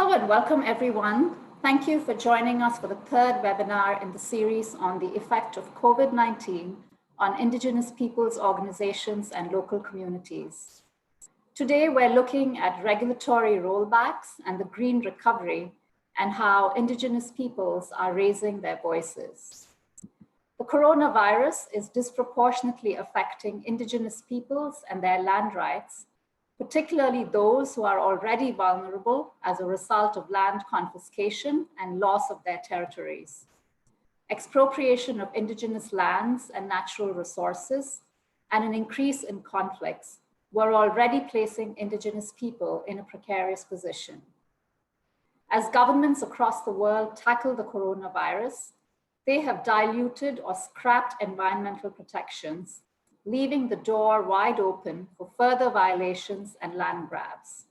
Hello and welcome everyone. Thank you for joining us for the third webinar in the series on the effect of COVID-19 on Indigenous peoples, organizations, and local communities. Today, we're looking at regulatory rollbacks and the green recovery and how Indigenous peoples are raising their voices. The coronavirus is disproportionately affecting Indigenous peoples and their land rights, particularly those who are already vulnerable as a result of land confiscation and loss of their territories. Expropriation of Indigenous lands and natural resources, and an increase in conflicts were already placing Indigenous people in a precarious position. As governments across the world tackle the coronavirus, they have diluted or scrapped environmental protections, leaving the door wide open for further violations and land grabs.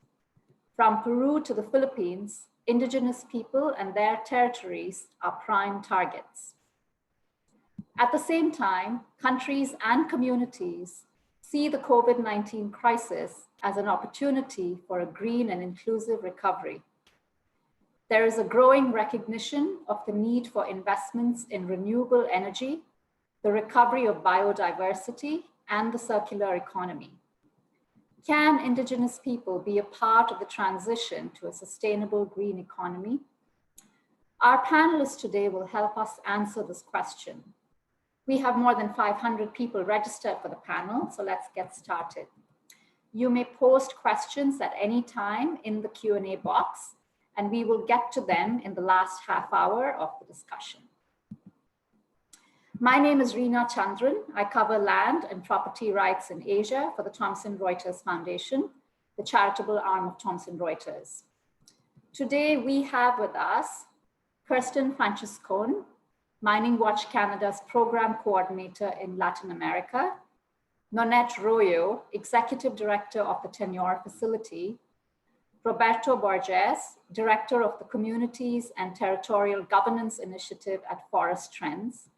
From Peru to the Philippines, Indigenous people and their territories are prime targets. At the same time, countries and communities see the COVID-19 crisis as an opportunity for a green and inclusive recovery. There is a growing recognition of the need for investments in renewable energy, the recovery of biodiversity, and the circular economy. Can Indigenous people be a part of the transition to a sustainable green economy? Our panelists today will help us answer this question. We have more than 500 people registered for the panel, so let's get started. You may post questions at any time in the Q&A box, and we will get to them in the last half hour of the discussion. My name is Reena Chandran. I cover land and property rights in Asia for the Thomson Reuters Foundation, the charitable arm of Thomson Reuters. Today we have with us Kirsten Francescone, Mining Watch Canada's Program Coordinator in Latin America, Nonette Royo, Executive Director of the Tenure Facility, Roberto Borges, Director of the Communities and Territorial Governance Initiative at Forest Trends,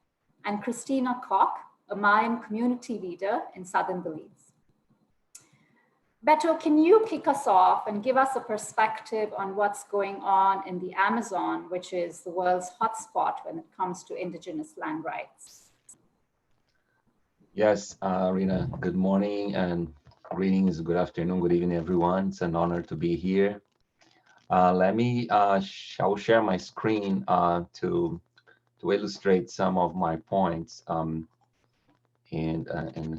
and Christina Koch, a Mayan community leader in Southern Belize. Beto, can you kick us off and give us a perspective on what's going on in the Amazon, which is the world's hotspot when it comes to Indigenous land rights? Yes, Rina, good morning and greetings, good afternoon, good evening, everyone. It's an honor to be here. I'll share my screen to illustrate some of my points. And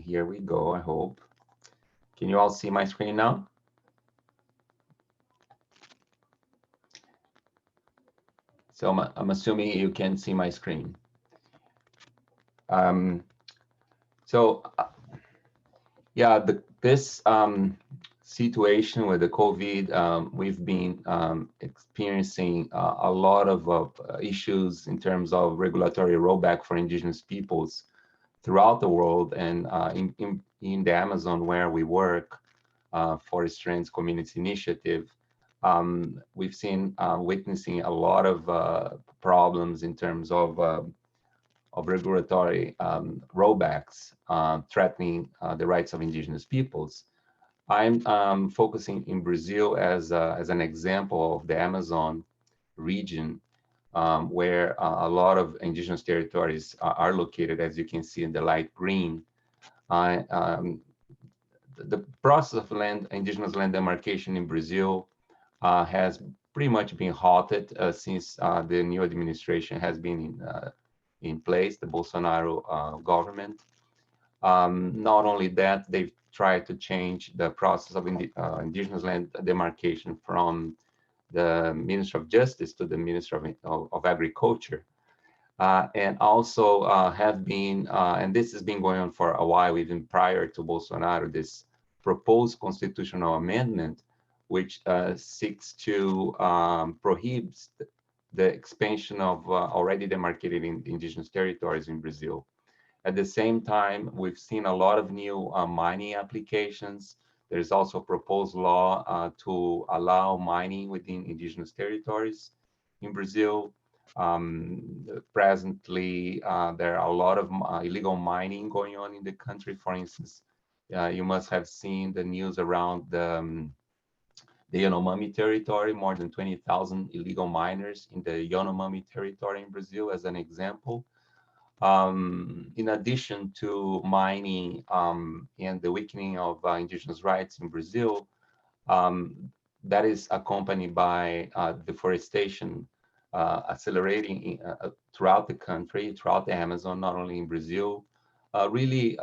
here we go, I hope. Can you all see my screen now? So I'm assuming you can see my screen. This situation with the COVID, we've been experiencing a lot of issues in terms of regulatory rollback for Indigenous peoples throughout the world, and in the Amazon where we work, Forest Trends Community Initiative, we've seen witnessing a lot of problems in terms of regulatory rollbacks threatening the rights of Indigenous peoples. I'm focusing in Brazil as an example of the Amazon region, where a lot of Indigenous territories are located, as you can see in the light green. The process of Indigenous land demarcation in Brazil has pretty much been halted since the new administration has been in place, the Bolsonaro government. Not only that, they've tried to change the process of Indigenous land demarcation from the Ministry of Justice to the Ministry of Agriculture. And also have been, and this has been going on for a while, even prior to Bolsonaro, this proposed constitutional amendment, which seeks to prohibit the expansion of already demarcated Indigenous territories in Brazil. At the same time, we've seen a lot of new mining applications. There's also a proposed law to allow mining within Indigenous territories in Brazil. Presently, there are a lot of illegal mining going on in the country. For instance, you must have seen the news around the the Yanomami territory, more than 20,000 illegal miners in the Yanomami territory in Brazil, as an example. In addition to mining and the weakening of indigenous rights in Brazil, that is accompanied by deforestation accelerating throughout the country, throughout the Amazon, not only in Brazil, really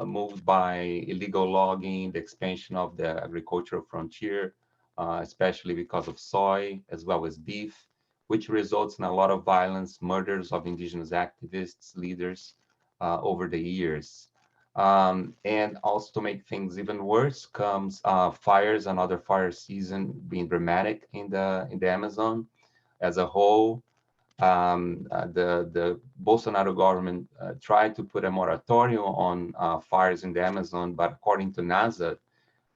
moved by illegal logging, the expansion of the agricultural frontier, especially because of soy as well as beef, which results in a lot of violence, murders of indigenous activists, leaders over the years. And also to make things even worse comes fires, another fire season being dramatic in the Amazon as a whole. The Bolsonaro government tried to put a moratorium on fires in the Amazon, but according to NASA,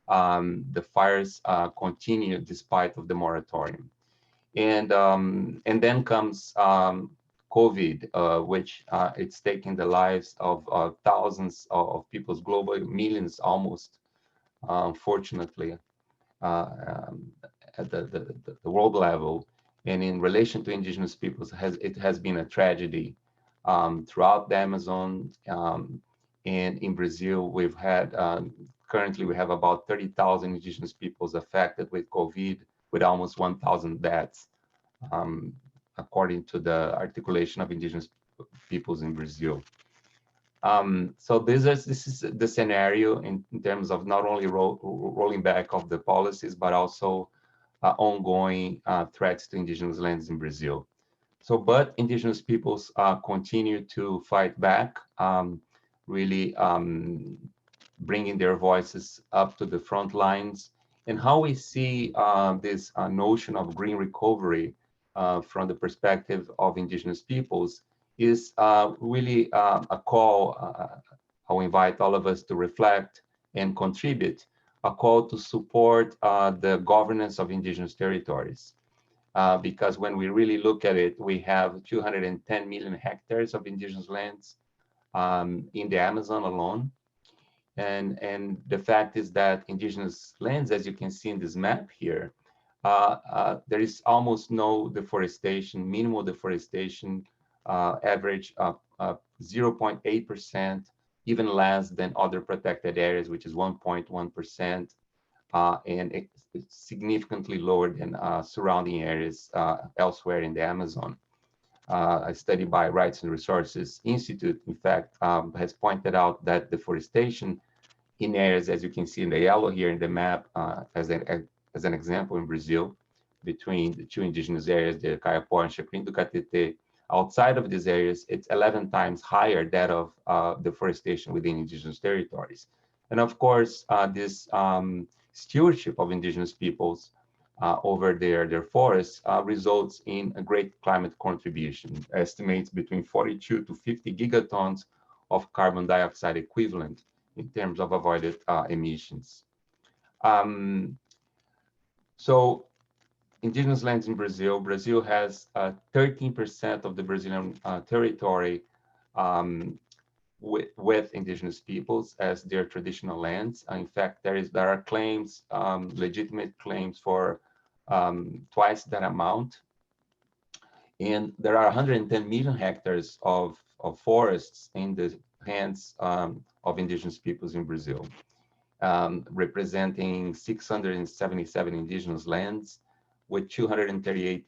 the fires continue despite of the moratorium. And then comes COVID, which it's taking the lives of thousands of people globally, millions almost, unfortunately, at the world level. And in relation to indigenous peoples, it has been a tragedy throughout the Amazon. And in Brazil, we've had, currently we have about 30,000 indigenous peoples affected with COVID, with almost 1,000 deaths, according to the Articulation of Indigenous Peoples in Brazil. So this is the scenario in terms of not only rolling back of the policies, but also ongoing threats to indigenous lands in Brazil. So, but indigenous peoples continue to fight back, really bringing their voices up to the front lines. And how we see this notion of green recovery from the perspective of indigenous peoples is really a call. I'll invite all of us to reflect and contribute, a call to support the governance of indigenous territories. Because when we really look at it, we have 210 million hectares of indigenous lands in the Amazon alone. And the fact is that indigenous lands, as you can see in this map here, there is almost no deforestation, minimal deforestation, average 0.8%, even less than other protected areas, which is 1.1%, and it's significantly lower than surrounding areas elsewhere in the Amazon. A study by Rights and Resources Institute, in fact, has pointed out that deforestation in areas, as you can see in the yellow here in the map, as an example in Brazil, between the two indigenous areas, the Kayapó and Chapim do Catete, outside of these areas, it's 11 times higher that of deforestation within indigenous territories. And of course, this stewardship of indigenous peoples over their forests results in a great climate contribution, estimates between 42 to 50 gigatons of carbon dioxide equivalent in terms of avoided emissions. So indigenous lands in Brazil, Brazil has 13% of the Brazilian territory with indigenous peoples as their traditional lands. In fact, there are claims, legitimate claims for twice that amount. And there are 110 million hectares of forests in the hands of indigenous peoples in Brazil, representing 677 indigenous lands with 238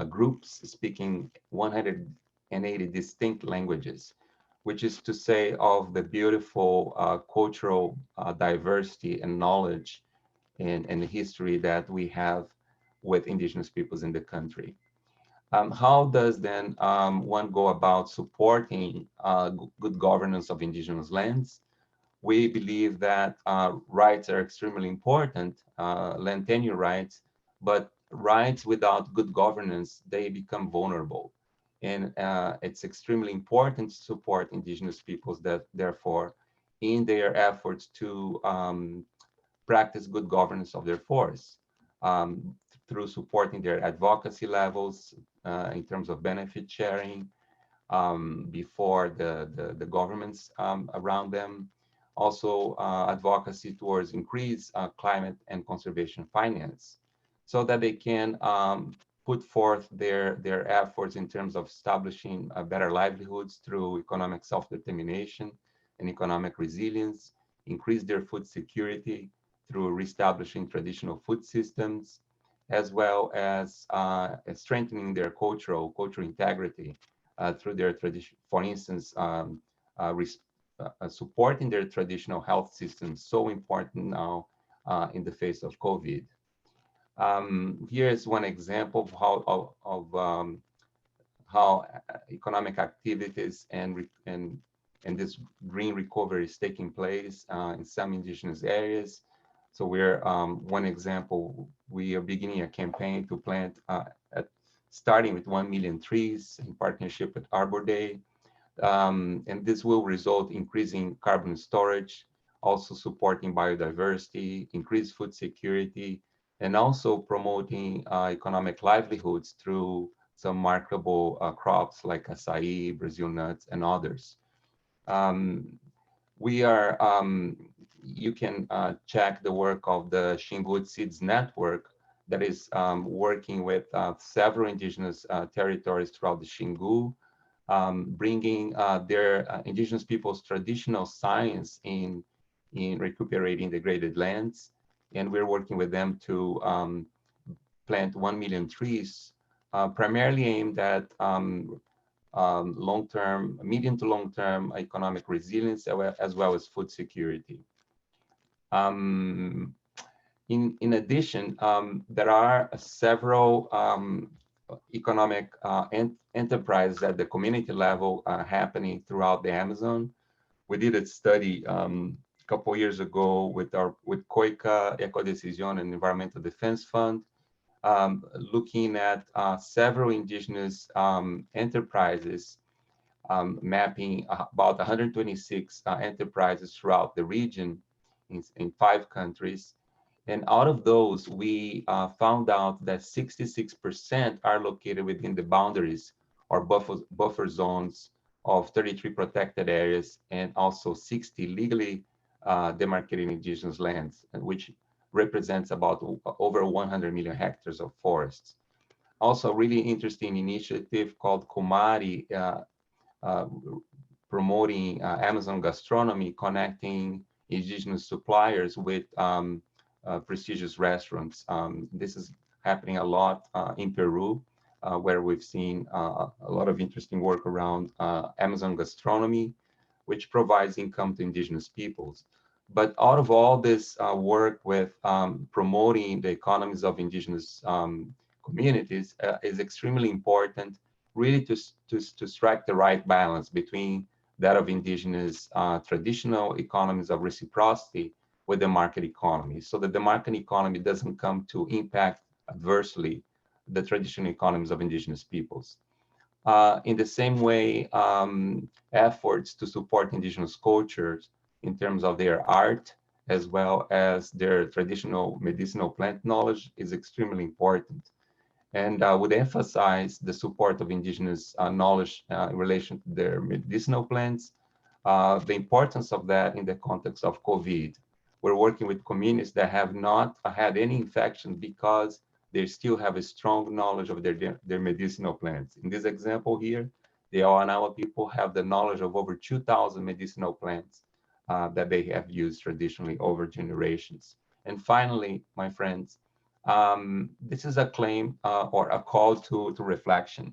groups speaking 180 distinct languages, which is to say of the beautiful cultural diversity and knowledge and history that we have with indigenous peoples in the country. How does then one go about supporting good governance of indigenous lands? We believe that rights are extremely important, land tenure rights, but rights without good governance, they become vulnerable. And it's extremely important to support indigenous peoples that therefore in their efforts to practice good governance of their forests through supporting their advocacy levels in terms of benefit sharing before the governments around them, also advocacy towards increased climate and conservation finance, so that they can put forth their efforts in terms of establishing better livelihoods through economic self-determination and economic resilience, increase their food security through reestablishing traditional food systems, as well as strengthening their cultural integrity through their tradition. For instance, supporting their traditional health systems, so important now in the face of COVID. Here is one example of how economic activities and this green recovery is taking place in some indigenous areas. So we're one example. We are beginning a campaign to plant starting with 1 million trees in partnership with Arbor Day. And this will result in increasing carbon storage, also supporting biodiversity, increased food security, and also promoting economic livelihoods through some marketable crops like acai, Brazil nuts, and others. We are, you can check the work of the Xingu Seeds Network that is working with several indigenous territories throughout the Xingu, bringing their indigenous people's traditional science in recuperating degraded lands. And we're working with them to plant 1 million trees, primarily aimed at long-term, medium to long-term economic resilience, as well as food security. In addition, there are several economic enterprises at the community level happening throughout the Amazon. We did a study a couple years ago with COICA, Ecodecision, and Environmental Defense Fund, looking at several indigenous enterprises, mapping about 126 enterprises throughout the region in 5 countries. And out of those, we found out that 66% are located within the boundaries or buffer zones of 33 protected areas, and also 60 legally demarcated indigenous lands, which represents about over 100 million hectares of forests. Also, a really interesting initiative called Kumari, promoting Amazon gastronomy, connecting indigenous suppliers with prestigious restaurants. This is happening a lot in Peru, where we've seen a lot of interesting work around Amazon gastronomy, which provides income to indigenous peoples. But out of all this work with promoting the economies of indigenous communities is extremely important, really to strike the right balance between that of indigenous traditional economies of reciprocity with the market economy, so that the market economy doesn't come to impact adversely the traditional economies of indigenous peoples. In the same way, efforts to support indigenous cultures in terms of their art, as well as their traditional medicinal plant knowledge, is extremely important. And would emphasize the support of indigenous knowledge in relation to their medicinal plants, the importance of that in the context of COVID. We're working with communities that have not had any infection because they still have a strong knowledge of their medicinal plants. In this example here, the Awanawa people have the knowledge of over 2,000 medicinal plants that they have used traditionally over generations. And finally, my friends, this is a claim or a call to reflection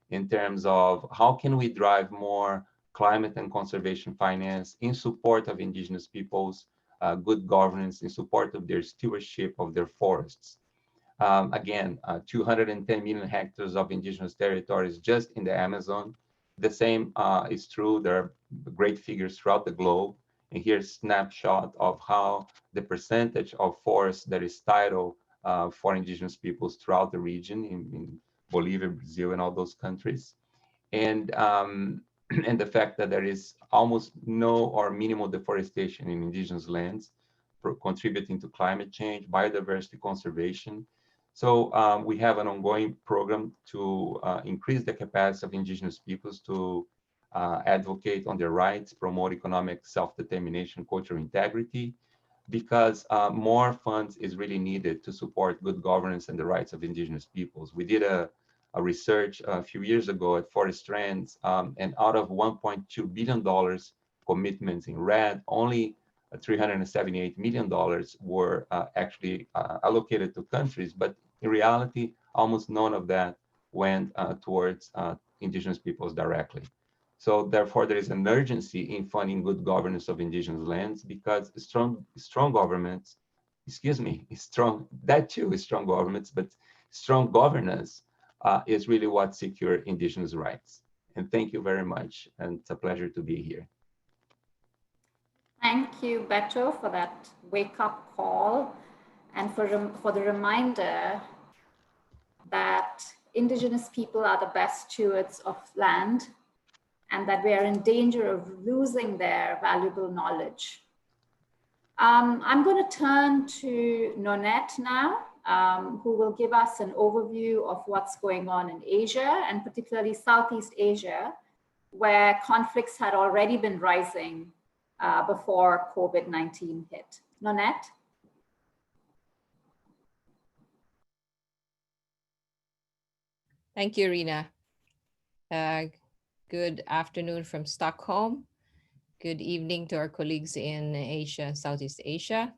in terms of how can we drive more climate and conservation finance in support of indigenous peoples, good governance, in support of their stewardship of their forests. Again, 210 million hectares of indigenous territories just in the Amazon. The same is true. There are great figures throughout the globe. And here's a snapshot of how the percentage of forest that is tidal for indigenous peoples throughout the region in Bolivia, Brazil, and all those countries. And, and the fact that there is almost no or minimal deforestation in indigenous lands, contributing to climate change, biodiversity conservation. So we have an ongoing program to increase the capacity of indigenous peoples to advocate on their rights, promote economic self-determination, cultural integrity, because more funds is really needed to support good governance and the rights of indigenous peoples. We did a research a few years ago at Forest Strands, and out of $1.2 billion commitments in red, only $378 million were actually allocated to countries, but in reality, almost none of that went towards indigenous peoples directly. So therefore, there is an urgency in funding good governance of indigenous lands, because strong governments, excuse me, strong, that too is strong governments, but strong governance is really what secure indigenous rights. And thank you very much. And it's a pleasure to be here. Thank you, Beto, for that wake-up call and for the reminder that Indigenous people are the best stewards of land and that we are in danger of losing their valuable knowledge. I'm going to turn to Nonette now, who will give us an overview of what's going on in Asia, and particularly Southeast Asia, where conflicts had already been rising before COVID-19 hit. Nonette? Thank you, Rina. Good afternoon from Stockholm. Good evening to our colleagues in Asia, Southeast Asia,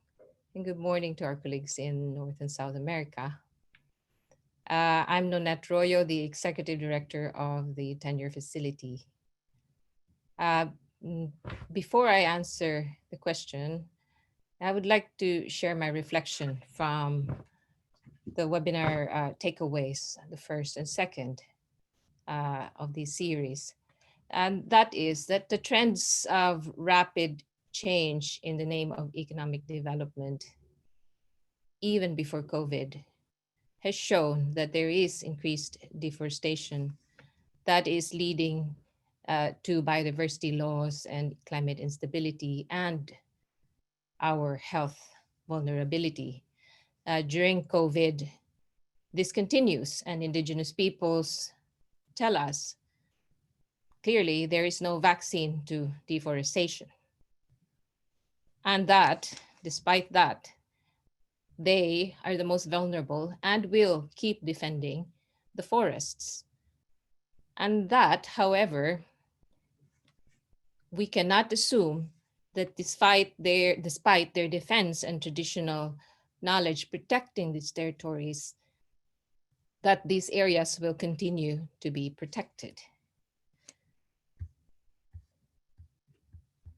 and good morning to our colleagues in North and South America. I'm Nonette Royo, the Executive Director of the Tenure Facility. Before I answer the question, I would like to share my reflection from the webinar takeaways, the first and second of this series. And that is that the trends of rapid change in the name of economic development, even before COVID, has shown that there is increased deforestation that is leading to biodiversity loss and climate instability and our health vulnerability. During COVID, this continues, and Indigenous peoples tell us clearly there is no vaccine to deforestation. And that, despite that, they are the most vulnerable and will keep defending the forests. And that, however, we cannot assume that despite their defense and traditional knowledge protecting these territories, that these areas will continue to be protected.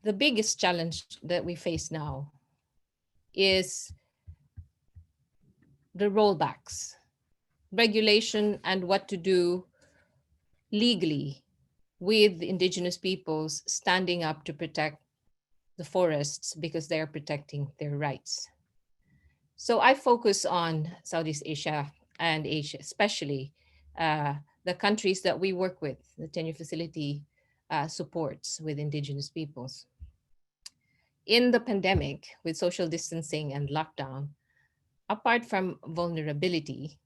The biggest challenge that we face now is the rollbacks, regulation, and what to do legally with Indigenous peoples standing up to protect the forests because they are protecting their rights. So I focus on Southeast Asia and Asia, especially the countries that we work with, the Tenure Facility supports with Indigenous peoples. In the pandemic, with social distancing and lockdown, apart from vulnerability,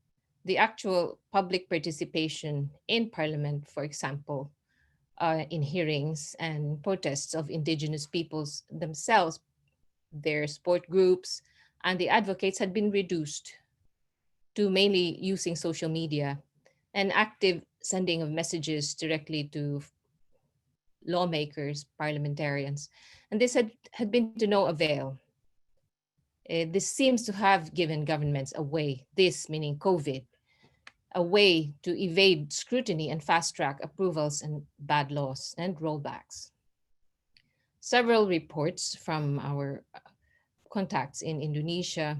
the actual public participation in Parliament, for example, in hearings and protests of Indigenous peoples themselves, their support groups, and the advocates had been reduced to mainly using social media and active sending of messages directly to lawmakers, parliamentarians. And this had been to no avail. This seems to have given governments a way, this meaning COVID, a way to evade scrutiny and fast-track approvals and bad laws and rollbacks. Several reports from our contacts in Indonesia,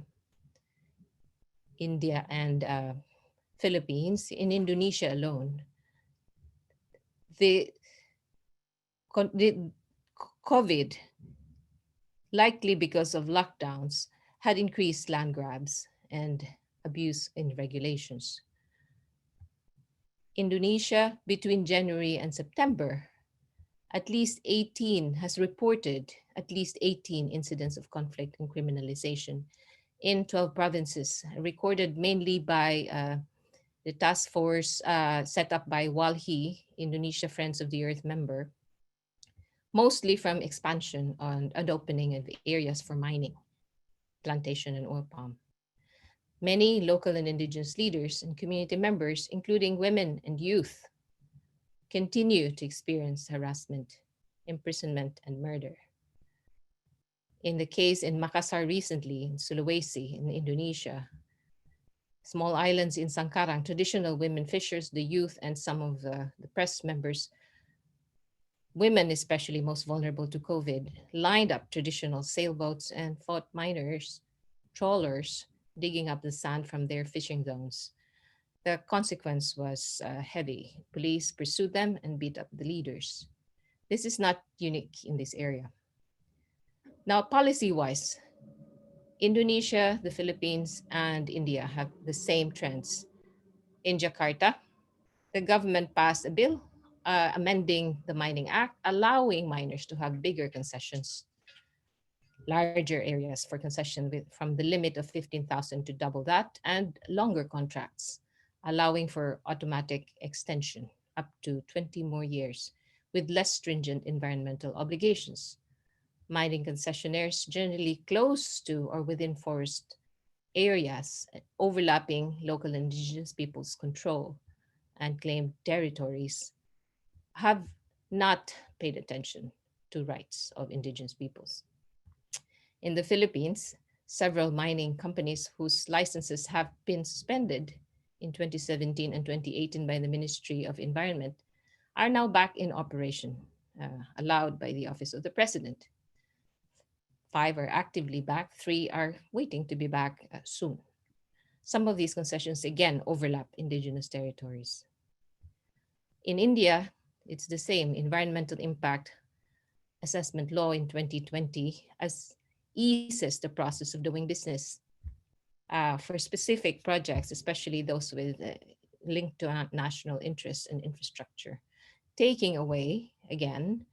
India, and Philippines, in Indonesia alone, the COVID, likely because of lockdowns, had increased land grabs and abuse in regulations. Indonesia, between January and September, at least 18 has reported at least 18 incidents of conflict and criminalization in 12 provinces, recorded mainly by The task force set up by WALHI, Indonesia Friends of the Earth member, mostly from expansion and opening of areas for mining, plantation, and oil palm. Many local and indigenous leaders and community members, including women and youth, continue to experience harassment, imprisonment, and murder. In the case in Makassar recently, in Sulawesi, in Indonesia, small islands in Sangkarang, traditional women fishers, the youth, and some of the press members, women especially most vulnerable to COVID, lined up traditional sailboats and fought miners, trawlers, digging up the sand from their fishing zones. The consequence was heavy. Police pursued them and beat up the leaders. This is not unique in this area. Now, policy-wise, Indonesia, the Philippines, and India have the same trends. In Jakarta, the government passed a bill amending the Mining Act, allowing miners to have bigger concessions, larger areas for concession from the limit of 15,000 to double that, and longer contracts, allowing for automatic extension up to 20 more years with less stringent environmental obligations. Mining concessionaires generally close to or within forest areas overlapping local indigenous peoples' control and claimed territories have not paid attention to rights of indigenous peoples. In the Philippines, several mining companies whose licenses have been suspended in 2017 and 2018 by the Ministry of Environment are now back in operation, allowed by the Office of the President. 5 are actively back, 3 are waiting to be back soon. Some of these concessions again overlap indigenous territories. In India, it's the same. Environmental impact assessment law in 2020 as eases the process of doing business for specific projects, especially those with linked to national interests and infrastructure, taking away, again,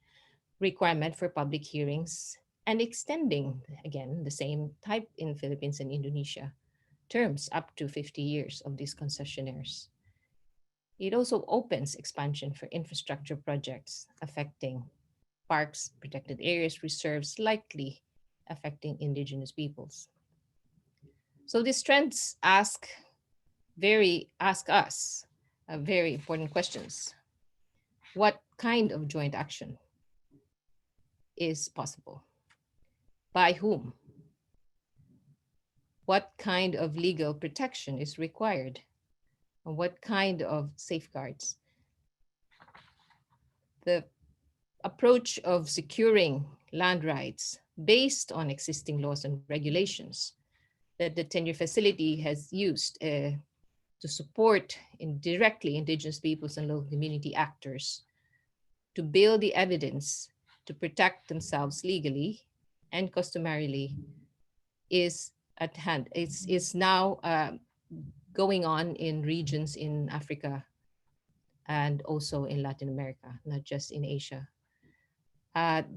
requirement for public hearings and extending, again, the same type in Philippines and Indonesia, terms up to 50 years of these concessionaires. It also opens expansion for infrastructure projects affecting parks, protected areas, reserves, likely affecting indigenous peoples. So these trends ask us very important questions. What kind of joint action is possible? By whom? What kind of legal protection is required? And what kind of safeguards? The approach of securing land rights based on existing laws and regulations that the tenure facility has used to support directly indigenous peoples and local community actors to build the evidence to protect themselves legally and customarily is at hand. It's now going on in regions in Africa and also in Latin America, not just in Asia.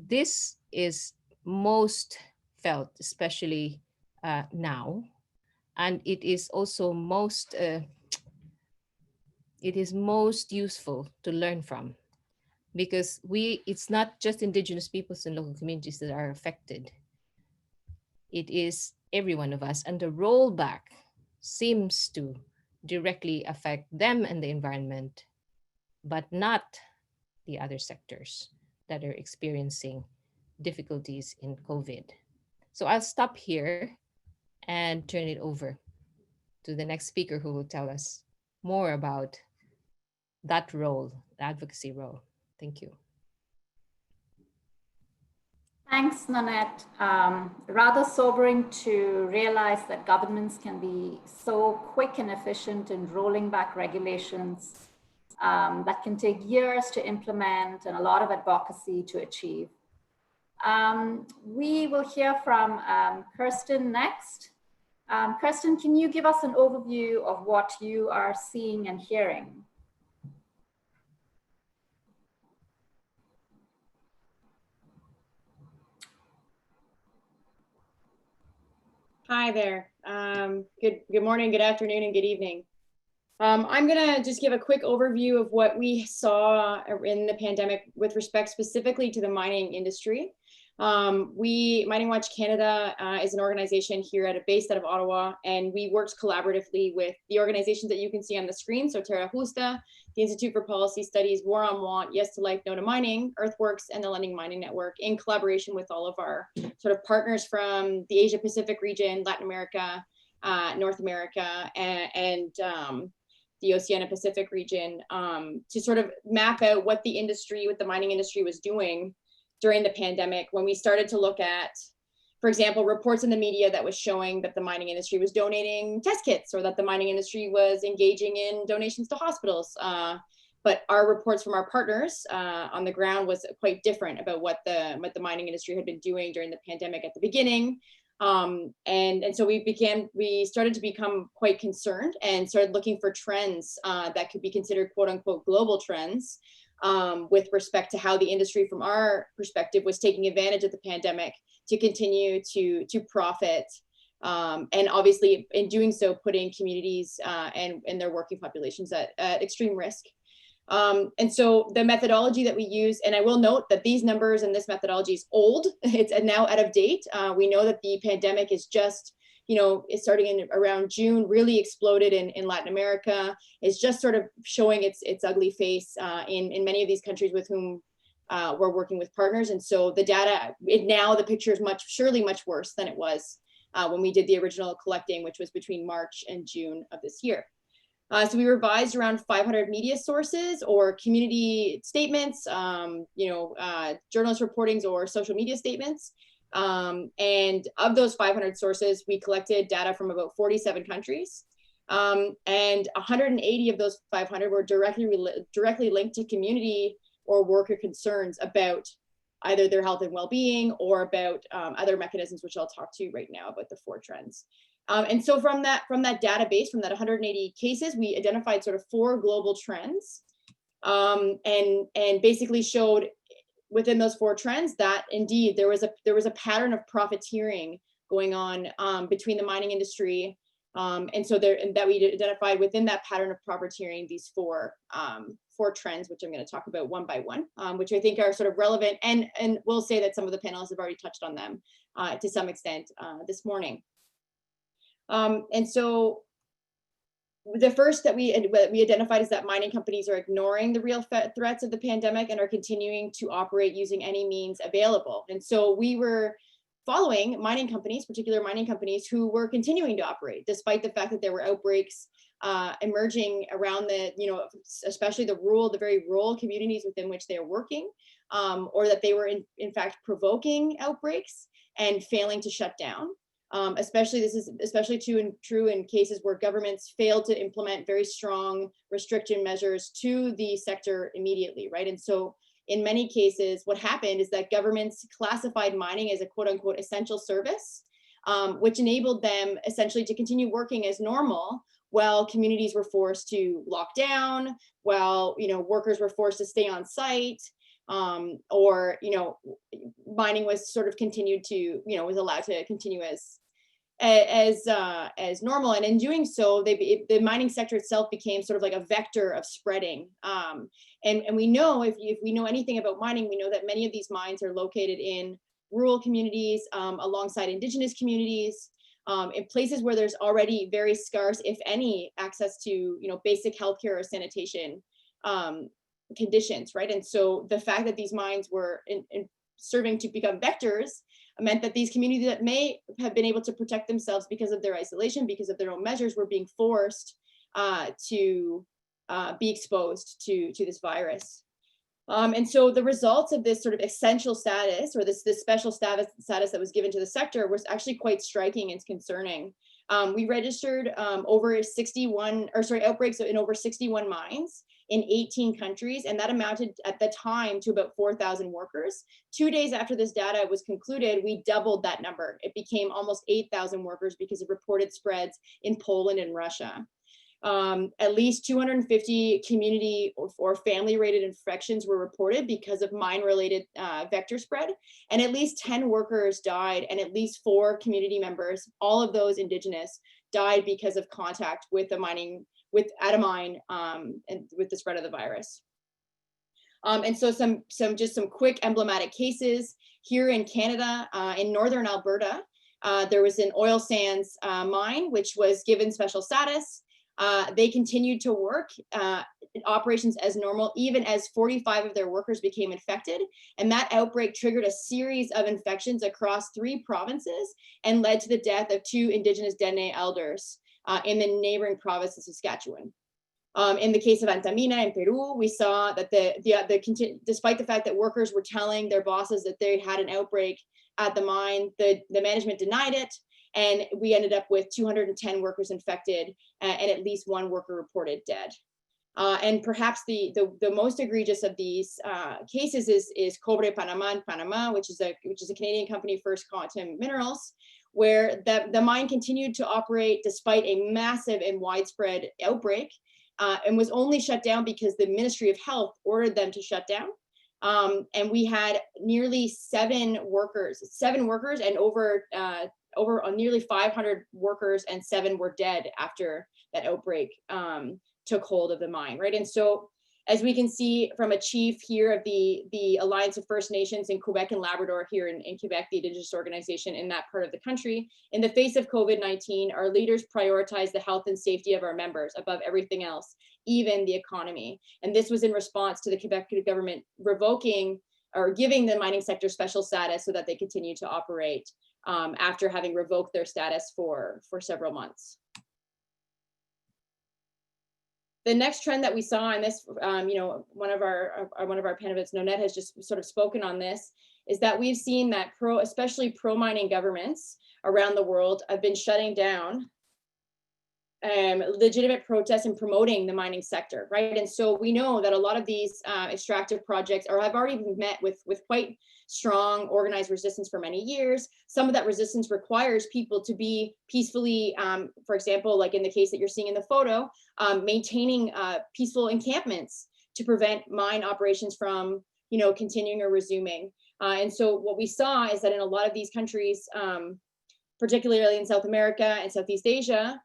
This is most felt, especially now, and it is also most useful to learn from, because it's not just indigenous peoples and local communities that are affected. It is every one of us, and the rollback seems to directly affect them and the environment, but not the other sectors that are experiencing difficulties in COVID. So I'll stop here and turn it over to the next speaker who will tell us more about that role, the advocacy role. Thank you. Thanks, Nanette. Rather sobering to realize that governments can be so quick and efficient in rolling back regulations that can take years to implement and a lot of advocacy to achieve. We will hear from Kirsten next. Kirsten, can you give us an overview of what you are seeing and hearing? Hi there. Good morning, good afternoon, and good evening. I'm gonna just give a quick overview of what we saw in the pandemic with respect specifically to the mining industry. Mining Watch Canada is an organization here based out of Ottawa, and we worked collaboratively with the organizations that you can see on the screen. So Terra Justa, the Institute for Policy Studies, War on Want, Yes to Life, No to Mining, Earthworks, and the Lending Mining Network, in collaboration with all of our sort of partners from the Asia Pacific region, Latin America, North America, and the Oceania Pacific region, to sort of map out what the mining industry was doing during the pandemic, when we started to look at, for example, reports in the media that was showing that the mining industry was donating test kits, or that the mining industry was engaging in donations to hospitals. But our reports from our partners on the ground was quite different about what the mining industry had been doing during the pandemic at the beginning. And so we started to become quite concerned and started looking for trends that could be considered quote unquote global trends, with respect to how the industry from our perspective was taking advantage of the pandemic to continue to profit. And obviously in doing so, putting communities and their working populations at extreme risk. And so the methodology that we use, and I will note that these numbers and this methodology is old, it's now out of date. We know that the pandemic is just, it's starting in around June, really exploded in Latin America. It's just sort of showing its ugly face in many of these countries with whom we're working with partners. And so the data, now the picture is surely much worse than it was when we did the original collecting, which was between March and June of this year. So we revised around 500 media sources or community statements, journalist reportings or social media statements. And of those 500 sources, we collected data from about 47 countries. And 180 of those 500 were directly linked to community or worker concerns about either their health and well-being or about other mechanisms, which I'll talk to right now about the 4 trends. And so from that database, from that 180 cases, we identified sort of 4 global trends, and basically showed within those 4 trends that indeed there was a pattern of profiteering going on between the mining industry, and that we identified within that pattern of profiteering these 4 trends, which I'm going to talk about one by one, which I think are sort of relevant, and we'll say that some of the panelists have already touched on them to some extent this morning. And so the first that we identified is that mining companies are ignoring the real threats of the pandemic and are continuing to operate using any means available. And so we were following mining companies, particular mining companies, who were continuing to operate despite the fact that there were outbreaks emerging around especially the very rural communities within which they are working, or that they were in fact provoking outbreaks and failing to shut down. This is especially true in cases where governments failed to implement very strong restriction measures to the sector immediately, right? And so in many cases, what happened is that governments classified mining as a quote unquote essential service, which enabled them essentially to continue working as normal while communities were forced to lock down, while workers were forced to stay on site, or mining was sort of continued to was allowed to continue as normal. And in doing so, the mining sector itself became sort of like a vector of spreading. And we know, if we know anything about mining, we know that many of these mines are located in rural communities, alongside indigenous communities, in places where there's already very scarce, if any, access to basic healthcare or sanitation conditions, right? And so the fact that these mines were serving to become vectors meant that these communities that may have been able to protect themselves because of their isolation, because of their own measures, were being forced to be exposed to this virus. And so the results of this sort of essential status, or this special status that was given to the sector, was actually quite striking and concerning. We registered outbreaks in over 61 mines in 18 countries, and that amounted at the time to about 4,000 workers. 2 days after this data was concluded, we doubled that number. It became almost 8,000 workers because of reported spreads in Poland and Russia. At least 250 community or family-related infections were reported because of mine-related vector spread, and at least 10 workers died, and at least 4 community members, all of those indigenous, died because of contact with the mining at a mine and with the spread of the virus. And so some quick emblematic cases here in Canada, in northern Alberta, there was an oil sands mine which was given special status. They continued to work operations as normal, even as 45 of their workers became infected. And that outbreak triggered a series of infections across 3 provinces and led to the death of 2 Indigenous Dene elders in the neighboring province of Saskatchewan. In the case of Antamina in Peru, we saw that despite the fact that workers were telling their bosses that they had an outbreak at the mine, the management denied it. And we ended up with 210 workers infected and at least 1 worker reported dead. And perhaps the most egregious of these cases is Cobre Panama in Panama, which is a Canadian company, First Quantum Minerals, where the mine continued to operate despite a massive and widespread outbreak, and was only shut down because the Ministry of Health ordered them to shut down. And we had nearly 7 workers and over nearly 500 workers, and 7 were dead after that outbreak took hold of the mine, right? And so, as we can see from a chief here of the Alliance of First Nations in Quebec and Labrador here in Quebec, the Indigenous organization in that part of the country, in the face of COVID-19, our leaders prioritize the health and safety of our members above everything else, even the economy. And this was in response to the Quebec government revoking or giving the mining sector special status so that they continue to operate after having revoked their status for several months. The next trend that we saw, and this, one of our panelists, Nonette, has just sort of spoken on this, is that we've seen that especially pro-mining governments around the world have been shutting down legitimate protests and promoting the mining sector, right? And so we know that a lot of these extractive projects have already been met with quite strong organized resistance for many years. Some of that resistance requires people to be peacefully, for example, like in the case that you're seeing in the photo, maintaining peaceful encampments to prevent mine operations from, continuing or resuming. And so what we saw is that in a lot of these countries, particularly in South America and Southeast Asia,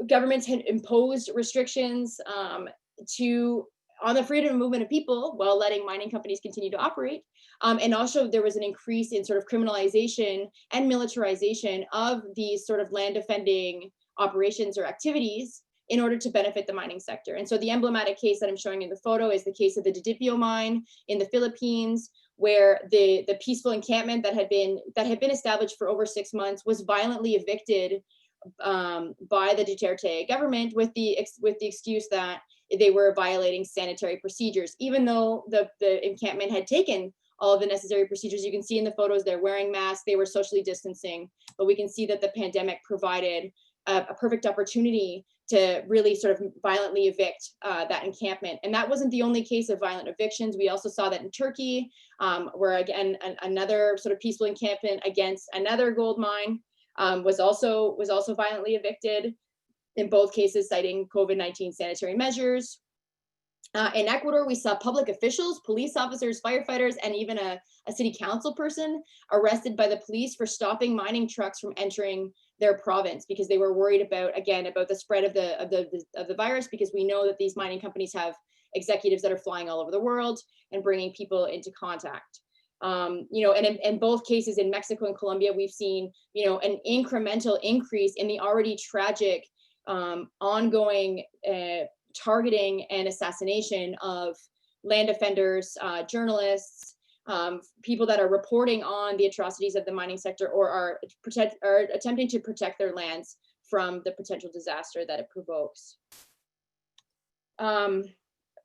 governments had imposed restrictions on the freedom of movement of people while letting mining companies continue to operate. And also there was an increase in sort of criminalization and militarization of these sort of land defending operations or activities in order to benefit the mining sector. And so the emblematic case that I'm showing in the photo is the case of the Didipio mine in the Philippines, where the peaceful encampment that had been established for over 6 months was violently evicted by the Duterte government with the excuse that they were violating sanitary procedures, even though the encampment had taken all of the necessary procedures. You can see in the photos they're wearing masks, they were socially distancing, but we can see that the pandemic provided a perfect opportunity to really sort of violently evict that encampment. And that wasn't the only case of violent evictions. We also saw that in Turkey, where again, another sort of peaceful encampment against another gold mine was also violently evicted, in both cases citing COVID-19 sanitary measures. In Ecuador, we saw public officials, police officers, firefighters, and even a city council person arrested by the police for stopping mining trucks from entering their province because they were worried about the spread of the virus, because we know that these mining companies have executives that are flying all over the world and bringing people into contact. And in both cases in Mexico and Colombia, we've seen, an incremental increase in the already tragic ongoing targeting and assassination of land defenders, journalists, people that are reporting on the atrocities of the mining sector or are attempting to protect their lands from the potential disaster that it provokes.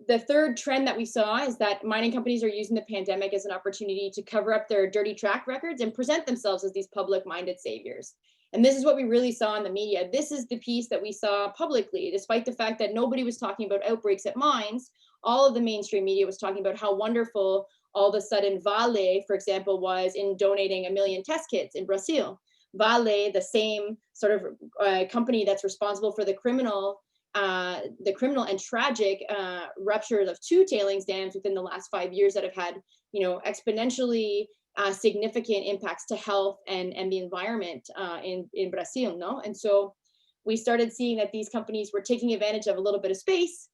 The third trend that we saw is that mining companies are using the pandemic as an opportunity to cover up their dirty track records and present themselves as these public-minded saviors. And this is what we really saw in the media. This is the piece that we saw publicly, despite the fact that nobody was talking about outbreaks at mines. All of the mainstream media was talking about how wonderful all of a sudden Vale, for example, was in donating 1 million test kits in Brazil. Vale, the same sort of company that's responsible for the criminal and tragic ruptures of 2 tailings dams within the last 5 years that have had, exponentially significant impacts to health and the environment in Brazil, no? And so we started seeing that these companies were taking advantage of a little bit of space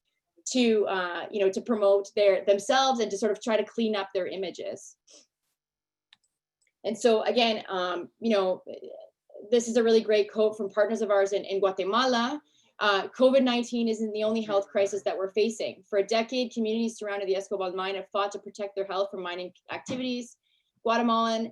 to, to promote themselves and to sort of try to clean up their images. And so again, this is a really great quote from partners of ours in Guatemala. COVID-19 isn't the only health crisis that we're facing. For a decade, communities surrounding the Escobal mine have fought to protect their health from mining activities. The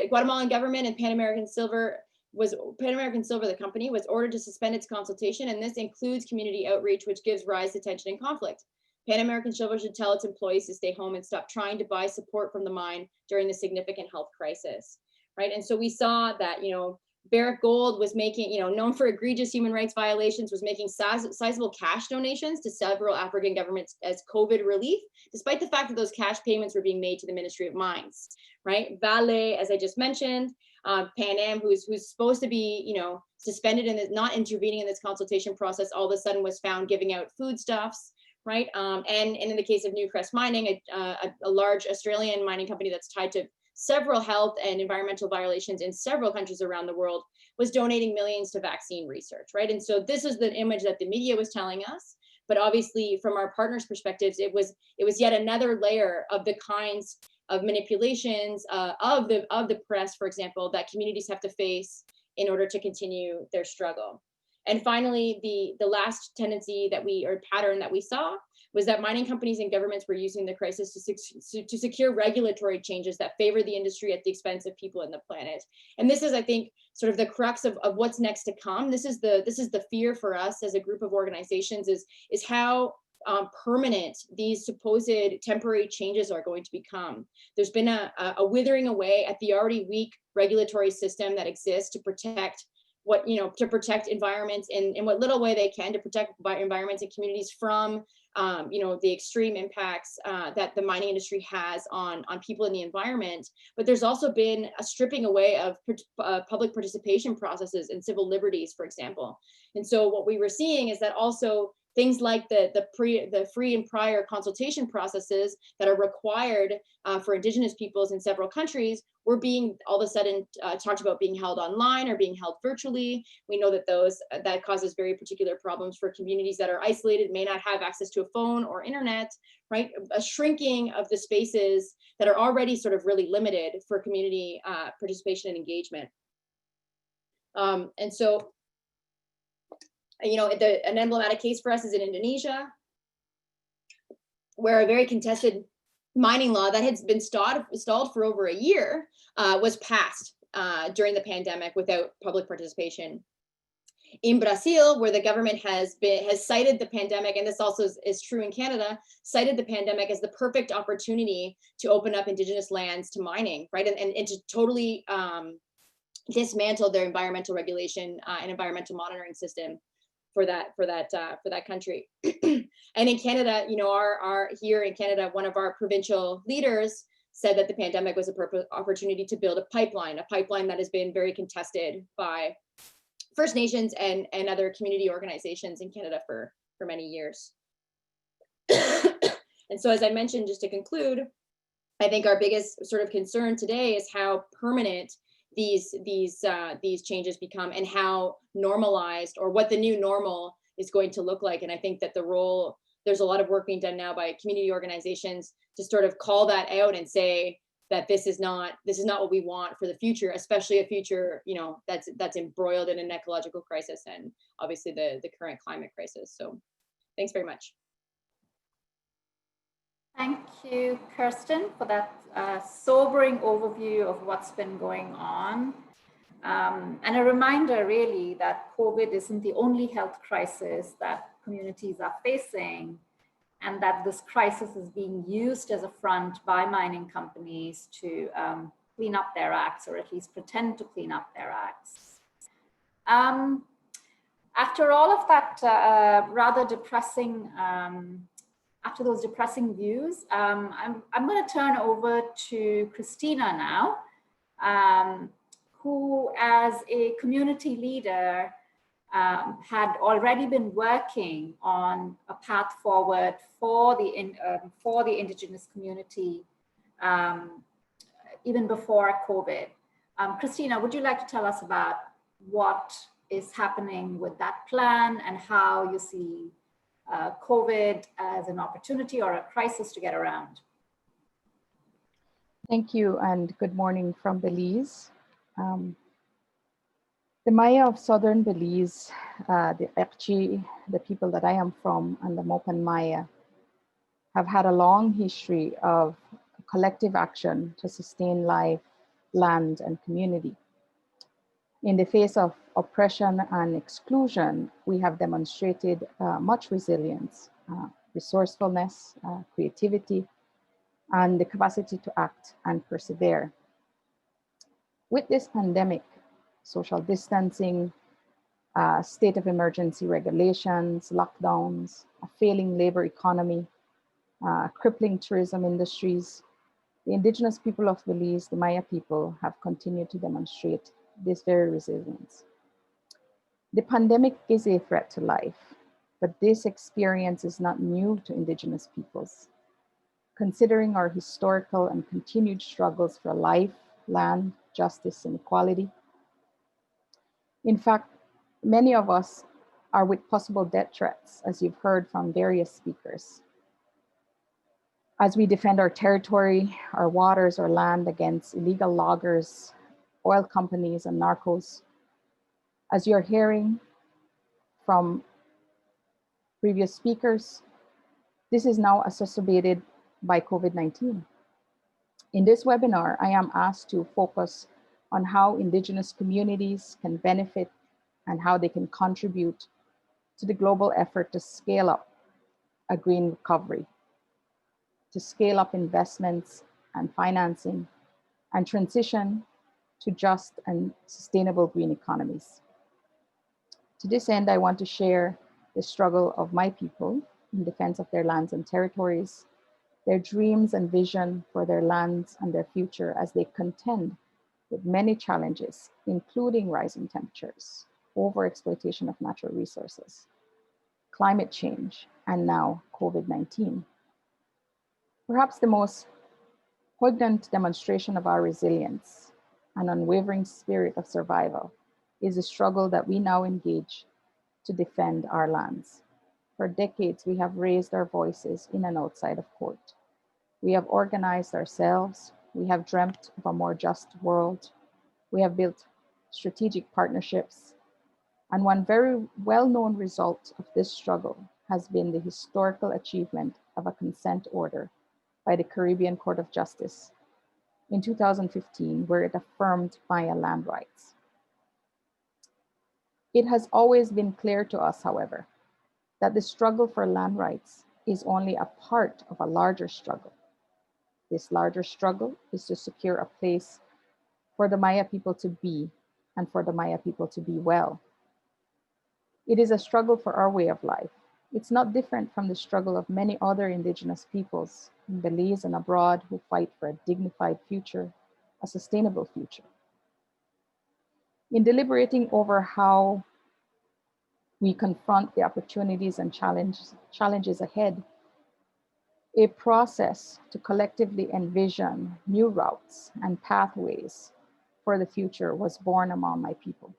Guatemalan government and Pan American Silver, the company, was ordered to suspend its consultation, and this includes community outreach, which gives rise to tension and conflict. Pan American Silver should tell its employees to stay home and stop trying to buy support from the mine during the significant health crisis, right? And so we saw that, Barrick Gold was making, known for egregious human rights violations, was making sizable cash donations to several African governments as COVID relief, despite the fact that those cash payments were being made to the Ministry of Mines, right? Vale, as I just mentioned, Pan Am, who's supposed to be, suspended in this, not intervening in this consultation process, all of a sudden was found giving out foodstuffs, right? And in the case of Newcrest Mining, a large Australian mining company that's tied to several health and environmental violations in several countries around the world, was donating millions to vaccine research, right? And so this is the image that the media was telling us, but obviously from our partners' perspectives, it was yet another layer of the kinds of manipulations of the press, for example, that communities have to face in order to continue their struggle. And finally, the last tendency pattern that we saw was that mining companies and governments were using the crisis to secure regulatory changes that favor the industry at the expense of people and the planet. And this is, I think, sort of the crux of what's next to come. This is the fear for us as a group of organizations is how permanent these supposed temporary changes are going to become. There's been a withering away at the already weak regulatory system that exists to protect environments in what little way they can, to protect environments and communities from the extreme impacts that the mining industry has on people in the environment. But there's also been a stripping away of public participation processes and civil liberties, for example. And so what we were seeing is that also things like the free and prior consultation processes that are required for Indigenous peoples in several countries were being all of a sudden talked about being held online or being held virtually. We know that that causes very particular problems for communities that are isolated, may not have access to a phone or internet, right? A shrinking of the spaces that are already sort of really limited for community participation and engagement. And so, an emblematic case for us is in Indonesia, where a very contested mining law that had been stalled for over a year was passed during the pandemic without public participation. In Brazil, where the government has cited the pandemic, and this also is true in Canada, cited the pandemic as the perfect opportunity to open up Indigenous lands to mining, right, and to totally dismantle their environmental regulation and environmental monitoring system for that country. And in Canada, here in Canada, one of our provincial leaders said that the pandemic was a perfect opportunity to build a pipeline that has been very contested by First Nations and other community organizations in Canada for many years. And so, as I mentioned, just to conclude, I think our biggest sort of concern today is how permanent these changes become and how normalized, or what the new normal is going to look like. And I think that there's a lot of work being done now by community organizations to sort of call that out and say that this is not what we want for the future, especially a future, that's embroiled in an ecological crisis and obviously the current climate crisis. So thanks very much. Thank you, Kirsten, for that sobering overview of what's been going on. And a reminder, really, that COVID isn't the only health crisis that communities are facing, and that this crisis is being used as a front by mining companies to clean up their acts, or at least pretend to clean up their acts. After all of that rather depressing after those depressing views, I'm going to turn over to Christina now, who, as a community leader, had already been working on a path forward for the Indigenous community, even before COVID. Christina, would you like to tell us about what is happening with that plan and how you see COVID as an opportunity or a crisis to get around? Thank you, and good morning from Belize. The Maya of southern Belize, the Ekchi, the people that I am from, and the Mopan Maya have had a long history of collective action to sustain life, land, and community. In the face of oppression and exclusion, we have demonstrated much resilience, resourcefulness, creativity, and the capacity to act and persevere. With this pandemic, social distancing, state of emergency regulations, lockdowns, a failing labor economy, crippling tourism industries, the Indigenous people of Belize, the Maya people, have continued to demonstrate this very resilience. The pandemic is a threat to life, but this experience is not new to Indigenous peoples. Considering our historical and continued struggles for life, land, justice, and equality. In fact, many of us are with possible death threats, as you've heard from various speakers, as we defend our territory, our waters, our land against illegal loggers, oil companies, and narcos. As you're hearing from previous speakers, this is now exacerbated by COVID-19. In this webinar, I am asked to focus on how Indigenous communities can benefit and how they can contribute to the global effort to scale up a green recovery, to scale up investments and financing, and transition to just and sustainable green economies. To this end, I want to share the struggle of my people in defense of their lands and territories, their dreams and vision for their lands and their future as they contend with many challenges, including rising temperatures, overexploitation of natural resources, climate change, and now COVID-19. Perhaps the most poignant demonstration of our resilience and unwavering spirit of survival is the struggle that we now engage to defend our lands. For decades, we have raised our voices in and outside of court. We have organized ourselves. We have dreamt of a more just world. We have built strategic partnerships. And one very well-known result of this struggle has been the historical achievement of a consent order by the Caribbean Court of Justice in 2015, where it affirmed Maya land rights. It has always been clear to us, however, that the struggle for land rights is only a part of a larger struggle. This larger struggle is to secure a place for the Maya people to be and for the Maya people to be well. It is a struggle for our way of life. It's not different from the struggle of many other Indigenous peoples in Belize and abroad who fight for a dignified future, a sustainable future. In deliberating over how we confront the opportunities and challenges ahead, a process to collectively envision new routes and pathways for the future was born among my people.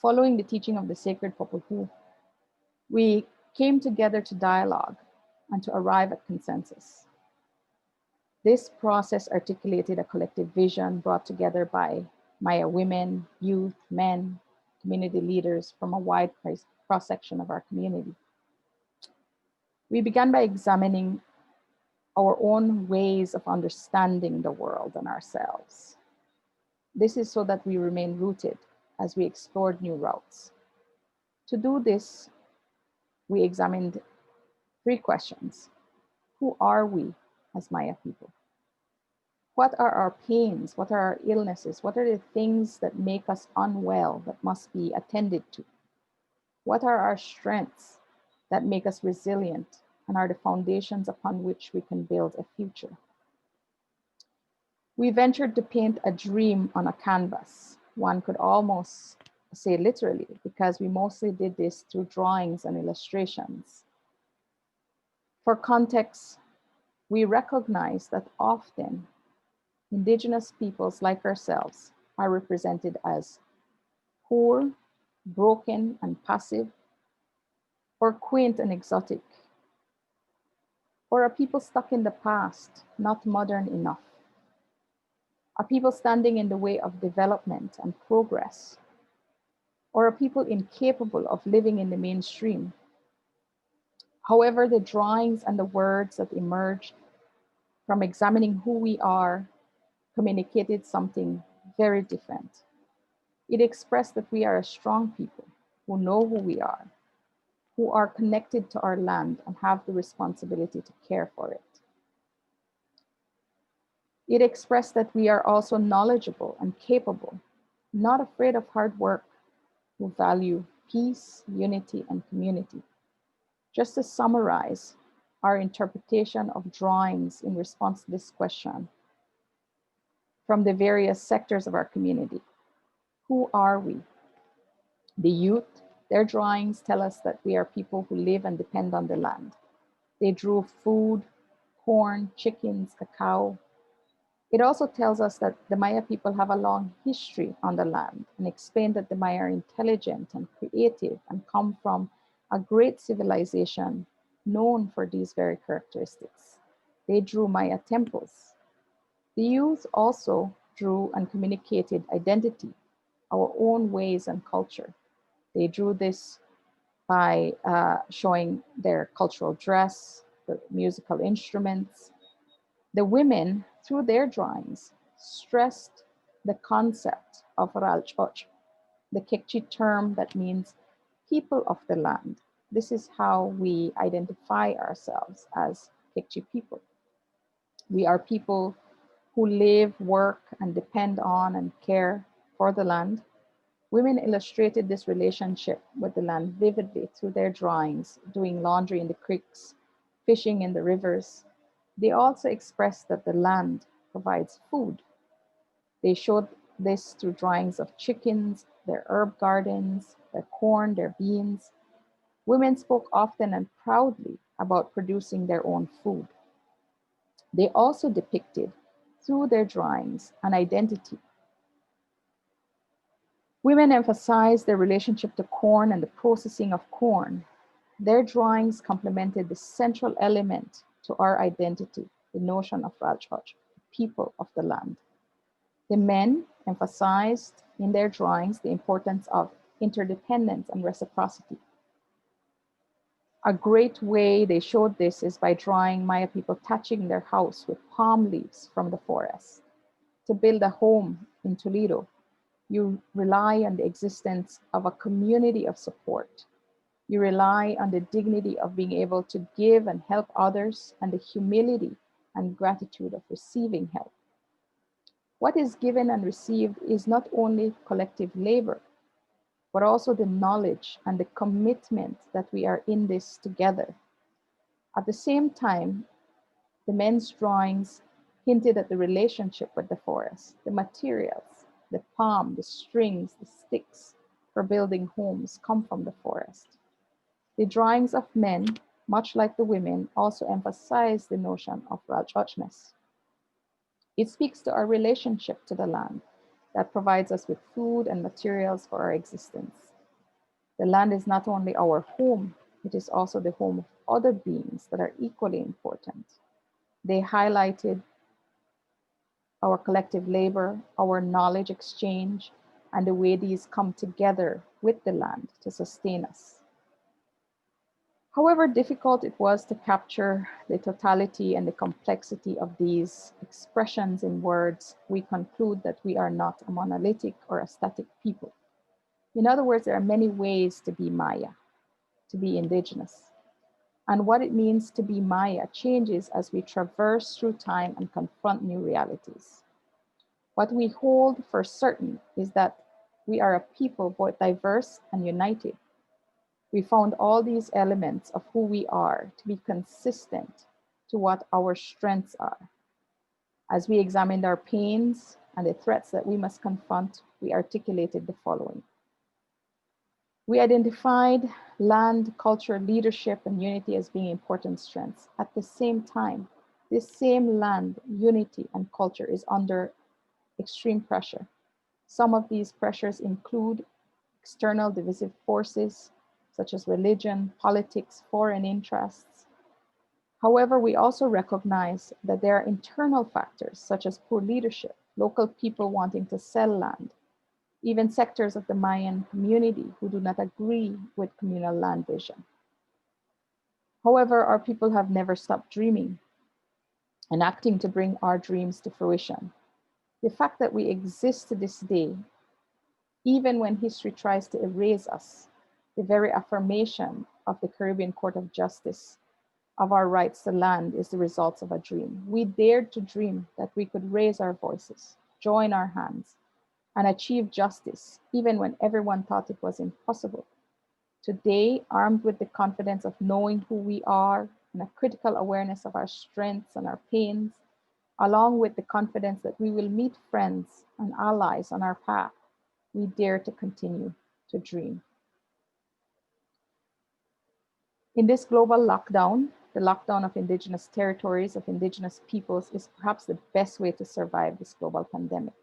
Following the teaching of the sacred Popol Vuh, we came together to dialogue and to arrive at consensus. This process articulated a collective vision brought together by Maya women, youth, men, community leaders from a wide cross-section of our community. We began by examining our own ways of understanding the world and ourselves. This is so that we remain rooted as we explored new routes. To do this, we examined 3 questions. Who are we as Maya people? What are our pains? What are our illnesses? What are the things that make us unwell that must be attended to? What are our strengths that make us resilient and are the foundations upon which we can build a future? We ventured to paint a dream on a canvas. One could almost say literally, because we mostly did this through drawings and illustrations. For context, we recognize that often Indigenous peoples like ourselves are represented as poor, broken and passive, or quaint and exotic, or a people stuck in the past, not modern enough, a people standing in the way of development and progress, or a people incapable of living in the mainstream. However, the drawings and the words that emerged from examining who we are communicated something very different. It expressed that we are a strong people who know who we are, who are connected to our land and have the responsibility to care for it. It expressed that we are also knowledgeable and capable, not afraid of hard work, who value peace, unity, and community. Just to summarize our interpretation of drawings in response to this question from the various sectors of our community. Who are we? The youth, their drawings tell us that we are people who live and depend on the land. They drew food, corn, chickens, cacao. It also tells us that the Maya people have a long history on the land and explained that the Maya are intelligent and creative and come from a great civilization known for these very characteristics. They drew Maya temples. The youth also drew and communicated identity, our own ways and culture. They drew this by showing their cultural dress, the musical instruments. The women, through their drawings, stressed the concept of Ralchoch, the Kekchi term that means people of the land. This is how we identify ourselves as Kekchi people. We are people who live, work, and depend on and care for the land. Women illustrated this relationship with the land vividly through their drawings, doing laundry in the creeks, fishing in the rivers. They also expressed that the land provides food. They showed this through drawings of chickens, their herb gardens, their corn, their beans. Women spoke often and proudly about producing their own food. They also depicted, through their drawings, an identity. Women emphasized their relationship to corn and the processing of corn. Their drawings complemented the central element to our identity, the notion of Ralchoch, the people of the land. The men emphasized in their drawings the importance of interdependence and reciprocity. A great way they showed this is by drawing Maya people thatching their house with palm leaves from the forest. To build a home in Toledo, you rely on the existence of a community of support. You rely on the dignity of being able to give and help others and the humility and gratitude of receiving help. What is given and received is not only collective labor, but also the knowledge and the commitment that we are in this together. At the same time, the men's drawings hinted at the relationship with the forest, the materials, the palm, the strings, the sticks for building homes come from the forest. The drawings of men, much like the women, also emphasize the notion of Ralchochness. It speaks to our relationship to the land that provides us with food and materials for our existence. The land is not only our home, it is also the home of other beings that are equally important. They highlighted our collective labor, our knowledge exchange, and the way these come together with the land to sustain us. However difficult it was to capture the totality and the complexity of these expressions in words, we conclude that we are not a monolithic or a static people. In other words, there are many ways to be Maya, to be indigenous. And what it means to be Maya changes as we traverse through time and confront new realities. What we hold for certain is that we are a people both diverse and united. We found all these elements of who we are to be consistent to what our strengths are. As we examined our pains and the threats that we must confront, we articulated the following. We identified land, culture, leadership, and unity as being important strengths. At the same time, this same land, unity, and culture is under extreme pressure. Some of these pressures include external divisive forces, such as religion, politics, foreign interests. However, we also recognize that there are internal factors, such as poor leadership, local people wanting to sell land, even sectors of the Mayan community who do not agree with communal land vision. However, our people have never stopped dreaming and acting to bring our dreams to fruition. The fact that we exist to this day, even when history tries to erase us, the very affirmation of the Caribbean Court of Justice of our rights to land is the result of a dream. We dared to dream that we could raise our voices, join our hands, and achieve justice, even when everyone thought it was impossible. Today, armed with the confidence of knowing who we are and a critical awareness of our strengths and our pains, along with the confidence that we will meet friends and allies on our path, we dare to continue to dream. In this global lockdown, the lockdown of Indigenous territories, of Indigenous peoples, is perhaps the best way to survive this global pandemic.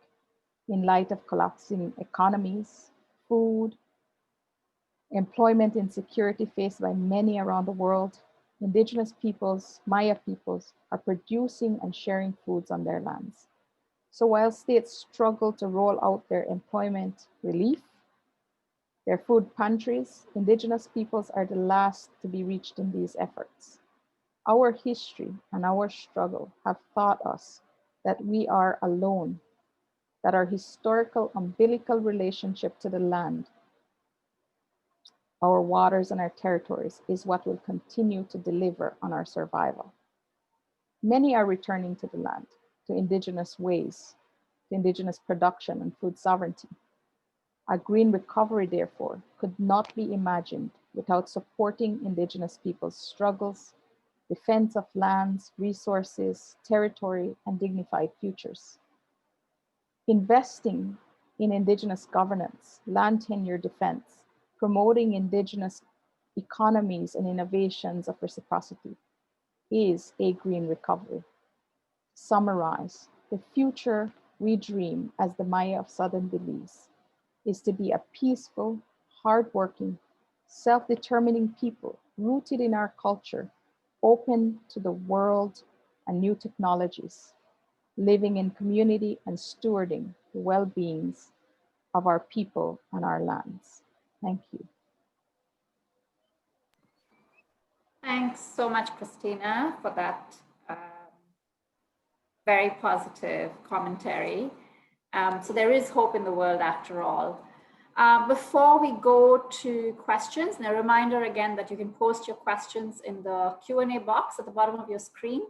In light of collapsing economies, food, employment insecurity faced by many around the world, Indigenous peoples, Maya peoples, are producing and sharing foods on their lands. So while states struggle to roll out their employment relief, their food pantries, Indigenous peoples are the last to be reached in these efforts. Our history and our struggle have taught us that we are alone, that our historical umbilical relationship to the land, our waters and our territories, is what will continue to deliver on our survival. Many are returning to the land, to Indigenous ways, to Indigenous production and food sovereignty. A green recovery, therefore, could not be imagined without supporting Indigenous people's struggles, defense of lands, resources, territory, and dignified futures. Investing in Indigenous governance, land tenure defense, promoting Indigenous economies and innovations of reciprocity is a green recovery. To summarize, the future we dream as the Maya of Southern Belize is to be a peaceful, hardworking, self-determining people rooted in our culture, open to the world and new technologies, living in community and stewarding the well-beings of our people and our lands. Thank you. Thanks so much, Christina, for that very positive commentary. So there is hope in the world after all. Before we go to questions, and a reminder again that you can post your questions in the Q&A box at the bottom of your screen.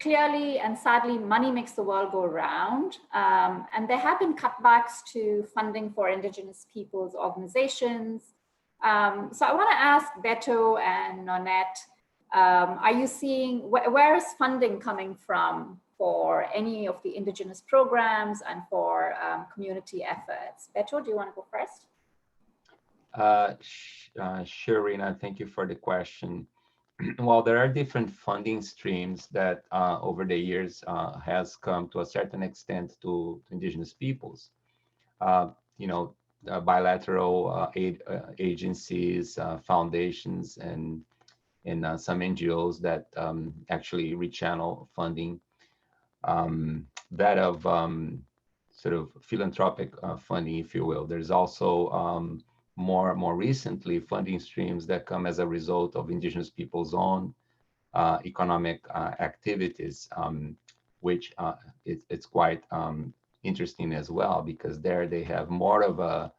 Clearly and sadly, money makes the world go round, and there have been cutbacks to funding for Indigenous peoples organizations. So I want to ask Beto and Nonette, are you seeing, where is funding coming from for any of the Indigenous programs and for community efforts? Beto, do you want to go first? Sure, Rina, thank you for the question. Well, there are different funding streams that over the years has come to a certain extent to Indigenous peoples. You know, bilateral aid agencies, foundations, and some NGOs that actually rechannel funding. That of sort of philanthropic funding, if you will. There's also more recently funding streams that come as a result of Indigenous people's own economic activities, which it's quite interesting as well, because there they have more of a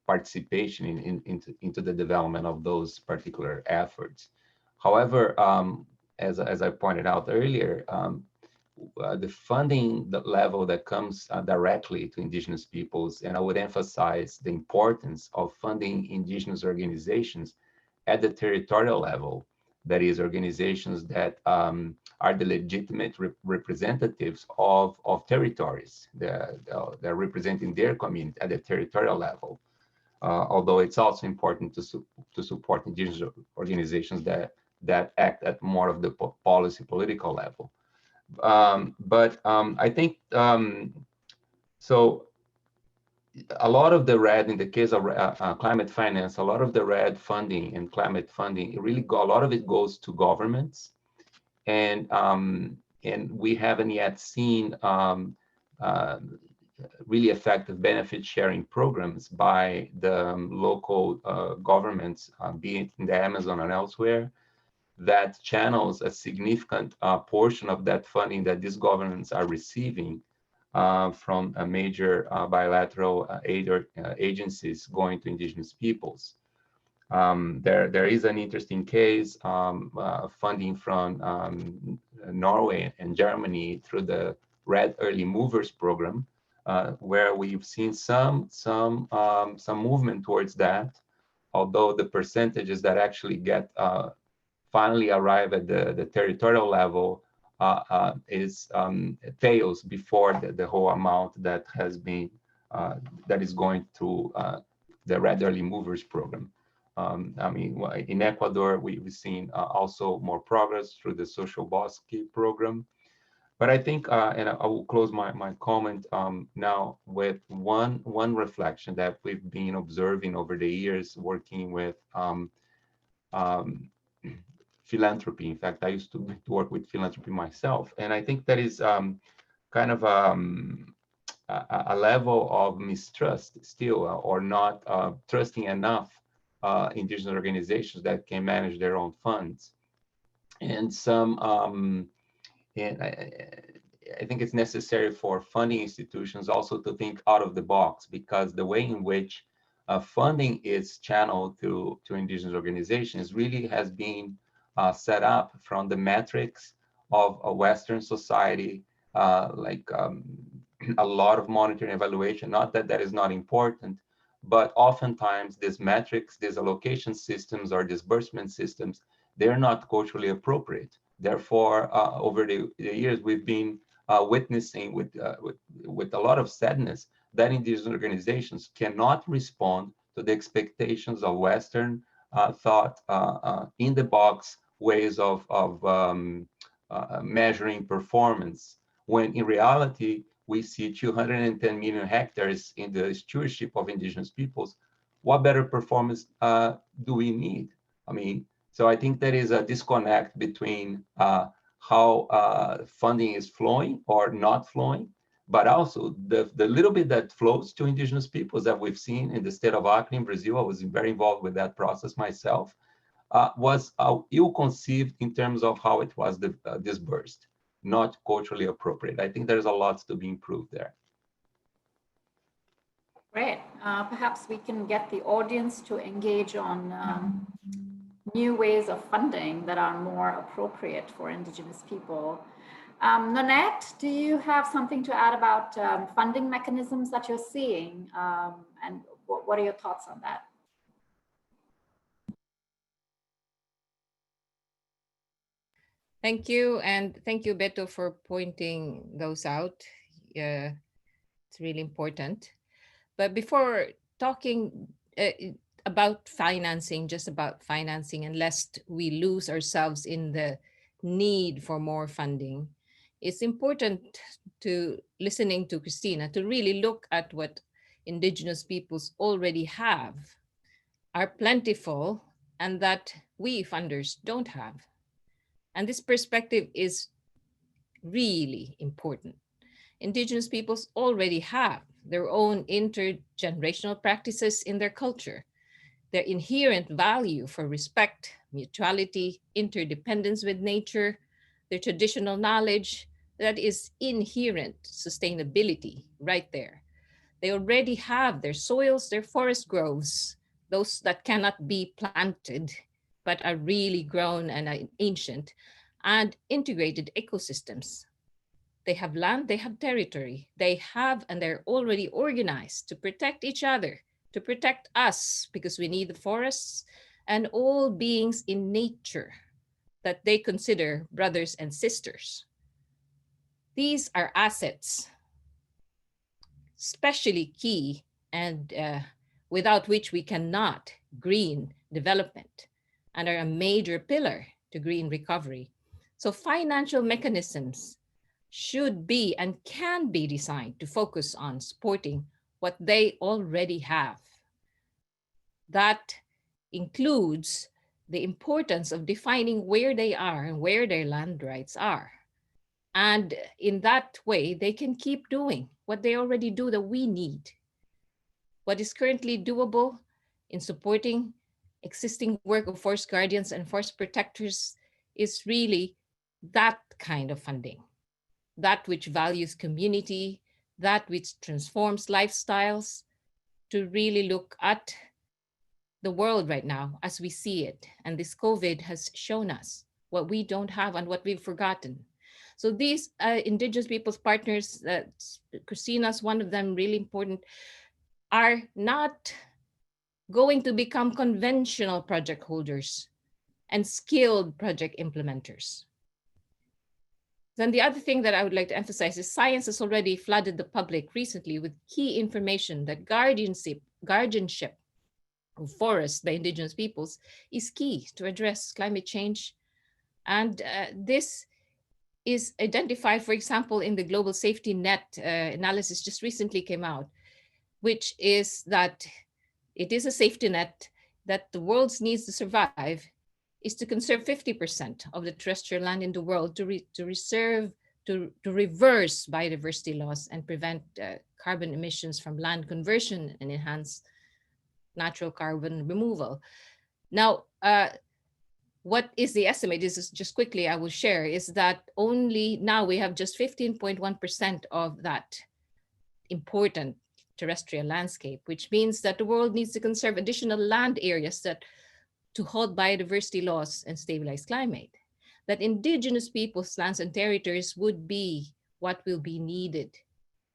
participation into the development of those particular efforts. However, as I pointed out earlier, the funding level that comes directly to Indigenous peoples, and I would emphasize the importance of funding Indigenous organizations at the territorial level, that is, organizations that are the legitimate representatives of territories. They're representing their community at the territorial level. Although it's also important to support Indigenous organizations that that act at more of the policy political level. I think so. A lot of the RED, in the case of climate finance, a lot of the RED funding and climate funding, a lot of it goes to governments, and we haven't yet seen really effective benefit sharing programs by the local governments, be it in the Amazon and elsewhere, that channels a significant portion of that funding that these governments are receiving from a major bilateral aid agencies going to indigenous peoples. There is an interesting case, funding from Norway and Germany through the RED Early Movers program, where we've seen some movement towards that, although the percentages that actually get finally arrive at the territorial level fails before the whole amount that has been that is going through the RED Early Movers program. I mean, in Ecuador, we've seen also more progress through the Social Bosque program. But I think, and I will close my comment now with one reflection that we've been observing over the years working with philanthropy. In fact, I used to work with philanthropy myself. And I think that is kind of a level of mistrust still, or not trusting enough indigenous organizations that can manage their own funds. And I think it's necessary for funding institutions also to think out of the box, because the way in which funding is channeled to indigenous organizations really has been set up from the metrics of a Western society, like a lot of monitoring evaluation. Not that that is not important, but oftentimes these metrics, these allocation systems or disbursement systems, they're not culturally appropriate. Therefore, over the years, we've been witnessing with a lot of sadness that indigenous organizations cannot respond to the expectations of Western thought in the box ways of measuring performance, when in reality, we see 210 million hectares in the stewardship of indigenous peoples. What better performance do we need? I mean, so I think there is a disconnect between how funding is flowing or not flowing, but also the little bit that flows to indigenous peoples that we've seen in the state of Acre in Brazil. I was very involved with that process myself. Was ill-conceived in terms of how it was disbursed, not culturally appropriate. I think there's a lot to be improved there. Great. Perhaps we can get the audience to engage on new ways of funding that are more appropriate for indigenous people. Nanette, do you have something to add about funding mechanisms that you're seeing? And what are your thoughts on that? Thank you. And thank you, Beto, for pointing those out. It's really important. But before talking about financing, just about financing, and lest we lose ourselves in the need for more funding, it's important to, listening to Christina, to really look at what indigenous peoples already have, are plentiful, and that we funders don't have. And this perspective is really important. Indigenous peoples already have their own intergenerational practices in their culture, their inherent value for respect, mutuality, interdependence with nature, their traditional knowledge, that is inherent sustainability right there. They already have their soils, their forest groves, those that cannot be planted, but are really grown and ancient, and integrated ecosystems. They have land, they have territory, they have, and they're already organized to protect each other, to protect us, because we need the forests and all beings in nature that they consider brothers and sisters. These are assets, especially key, and without which we cannot green development, and are a major pillar to green recovery. So financial mechanisms should be and can be designed to focus on supporting what they already have. That includes the importance of defining where they are and where their land rights are. And in that way, they can keep doing what they already do that we need. What is currently doable in supporting existing work of forest guardians and forest protectors is really that kind of funding, that which values community, that which transforms lifestyles, to really look at the world right now as we see it. And this COVID has shown us what we don't have and what we've forgotten. So these Indigenous peoples partners, Christina's one of them, really important, are not going to become conventional project holders and skilled project implementers. Then the other thing that I would like to emphasize is science has already flooded the public recently with key information that guardianship of forests by Indigenous peoples is key to address climate change. And this is identified, for example, in the global safety net analysis just recently came out, which is that it is a safety net that the world's needs to survive is to conserve 50% of the terrestrial land in the world to reverse biodiversity loss and prevent carbon emissions from land conversion and enhance natural carbon removal. Now, what is the estimate? This is just quickly I will share, is that only now we have just 15.1% of that important terrestrial landscape, which means that the world needs to conserve additional land areas to halt biodiversity loss and stabilize climate. That Indigenous peoples' lands and territories would be what will be needed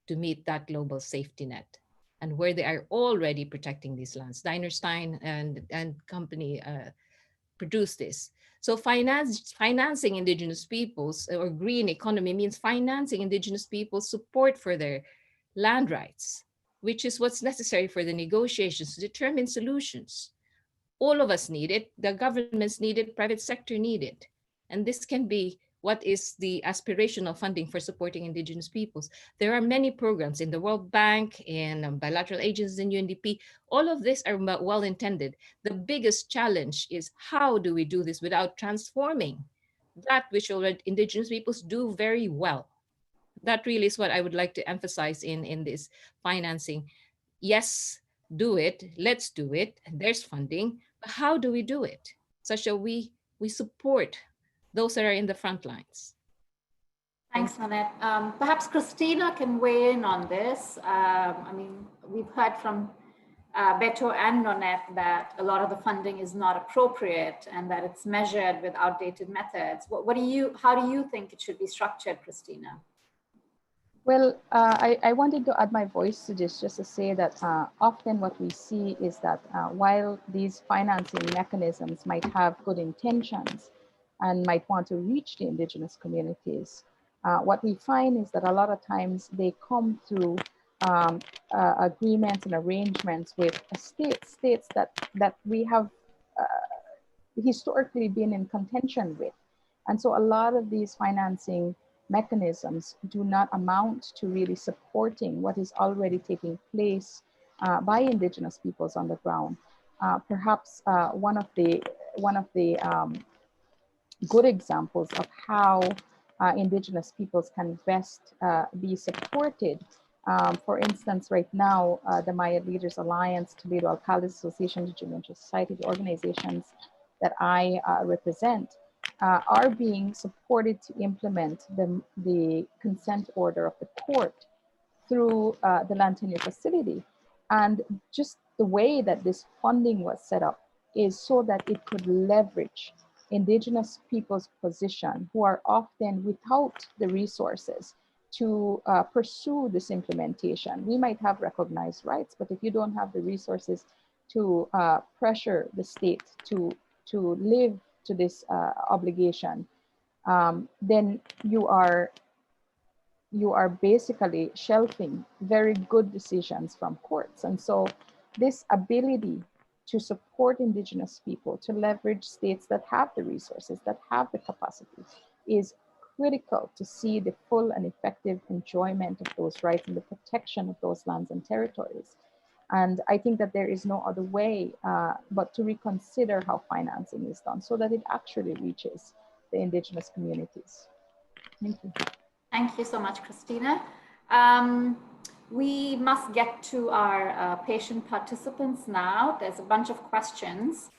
to meet that global safety net, and where they are already protecting these lands. Dinerstein and company produced this. So financing Indigenous peoples or green economy means financing Indigenous people's support for their land rights, which is what's necessary for the negotiations to determine solutions. All of us need it, the governments need it, private sector need it. And this can be what is the aspirational funding for supporting Indigenous peoples. There are many programs in the World Bank, in bilateral agencies in UNDP. All of these are well intended. The biggest challenge is how do we do this without transforming that which already Indigenous peoples do very well. That really is what I would like to emphasize in this financing. Yes, do it, let's do it, there's funding, but how do we do it such that we support those that are in the front lines? Thanks, Nanette. Perhaps Christina can weigh in on this. I mean, we've heard from Beto and Nonette that a lot of the funding is not appropriate and that it's measured with outdated methods. How do you think it should be structured, Christina? Well, I wanted to add my voice to this just to say that often what we see is that while these financing mechanisms might have good intentions and might want to reach the Indigenous communities, what we find is that a lot of times they come through agreements and arrangements with states that we have historically been in contention with. And so a lot of these financing mechanisms do not amount to really supporting what is already taking place by Indigenous peoples on the ground. Perhaps one of the good examples of how Indigenous peoples can best be supported. For instance, right now, the Maya Leaders Alliance, Toledo Alcaldes Association, the Genuine Society, the organizations that I represent, are being supported to implement the consent order of the court through the land tenure facility. And just the way that this funding was set up is so that it could leverage Indigenous people's position who are often without the resources to pursue this implementation. We might have recognized rights, but if you don't have the resources to pressure the state to live to this obligation, then you are basically shelving very good decisions from courts. And so this ability to support Indigenous people, to leverage states that have the resources, that have the capacity, is critical to see the full and effective enjoyment of those rights and the protection of those lands and territories. And I think that there is no other way but to reconsider how financing is done so that it actually reaches the Indigenous communities. Thank you. Thank you so much, Christina. We must get to our patient participants now. There's a bunch of questions.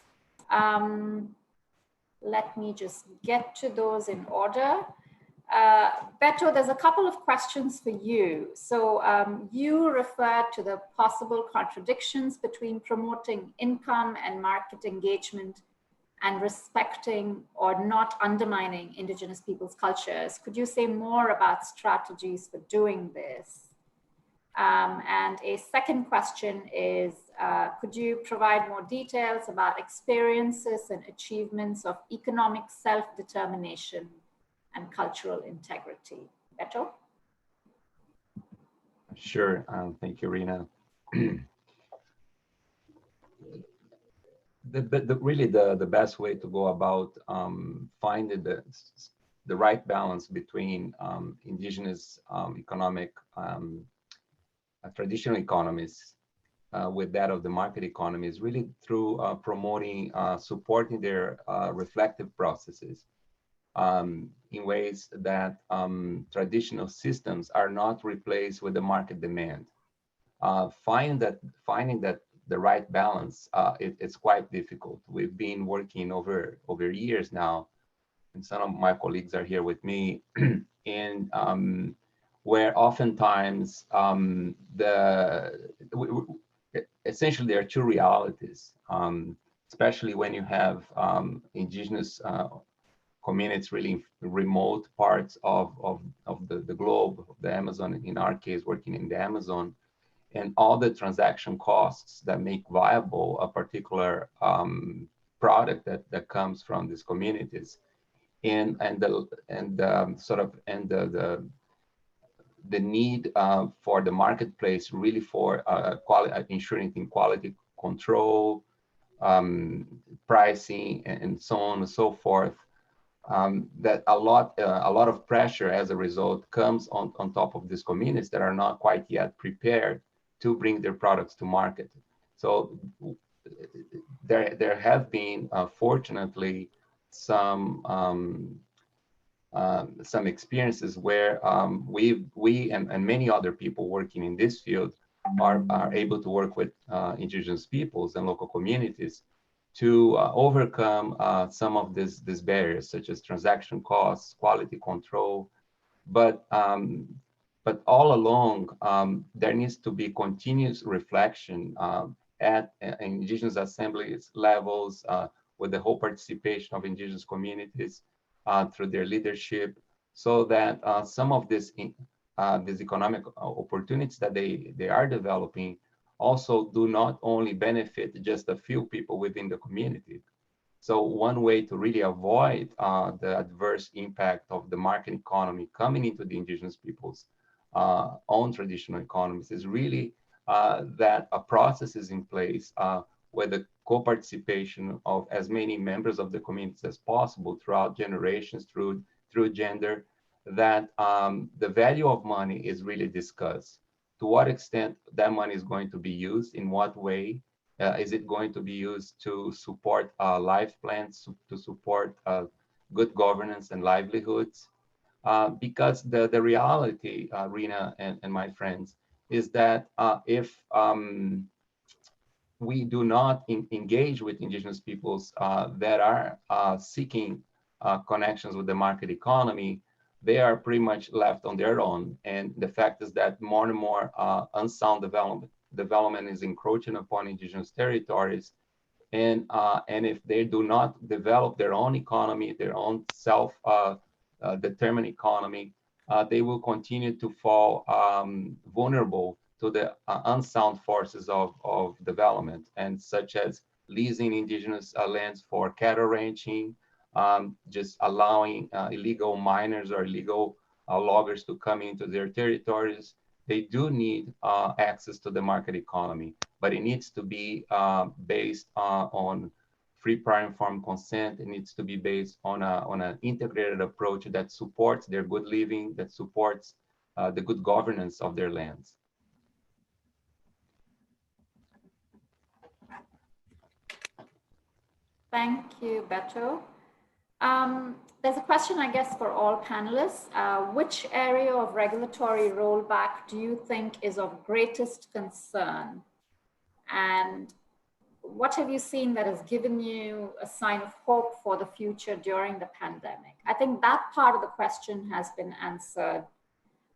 Let me just get to those in order. Beto, there's a couple of questions for you. So you referred to the possible contradictions between promoting income and market engagement and respecting or not undermining Indigenous peoples' cultures. Could you say more about strategies for doing this? And a second question is, could you provide more details about experiences and achievements of economic self-determination and cultural integrity? Beto? Sure, thank you, Rina. Really the best way to go about finding the right balance between indigenous economic traditional economies with that of the market economy is really through promoting, supporting their reflective processes in ways that traditional systems are not replaced with the market demand. Finding that the right balance, it's quite difficult. We've been working over years now, and some of my colleagues are here with me, and where oftentimes essentially there are two realities, especially when you have indigenous communities really in remote parts of the globe, the Amazon, in our case, working in the Amazon, and all the transaction costs that make viable a particular product that comes from these communities, and the need for the marketplace really for ensuring quality control, pricing, and so on and so forth. That a lot of pressure as a result comes on top of these communities that are not quite yet prepared to bring their products to market. So there have been, fortunately, some experiences where we and many other people working in this field are able to work with indigenous peoples and local communities to overcome some of these barriers, such as transaction costs, quality control, but all along there needs to be continuous reflection at indigenous assemblies levels with the whole participation of indigenous communities through their leadership, so that some of these economic opportunities that they are developing also do not only benefit just a few people within the community. So one way to really avoid the adverse impact of the market economy coming into the indigenous people's own traditional economies is really that a process is in place where the co-participation of as many members of the communities as possible throughout generations, through gender, that the value of money is really discussed. To what extent that money is going to be used, in what way, is it going to be used to support life plans, to support good governance and livelihoods? Because the reality, Rina and my friends, is that if we do not engage with indigenous peoples that are seeking connections with the market economy, they are pretty much left on their own. And the fact is that more and more unsound development is encroaching upon indigenous territories. And if they do not develop their own economy, their own self-determined economy, they will continue to fall vulnerable to the unsound forces of development, and such as leasing indigenous lands for cattle ranching, just allowing illegal miners or illegal loggers to come into their territories, they do need access to the market economy, but it needs to be based on free prior informed consent. It needs to be based on an integrated approach that supports their good living, that supports the good governance of their lands. Thank you, Beto. There's a question, I guess, for all panelists. Which area of regulatory rollback do you think is of greatest concern? And what have you seen that has given you a sign of hope for the future during the pandemic? I think that part of the question has been answered.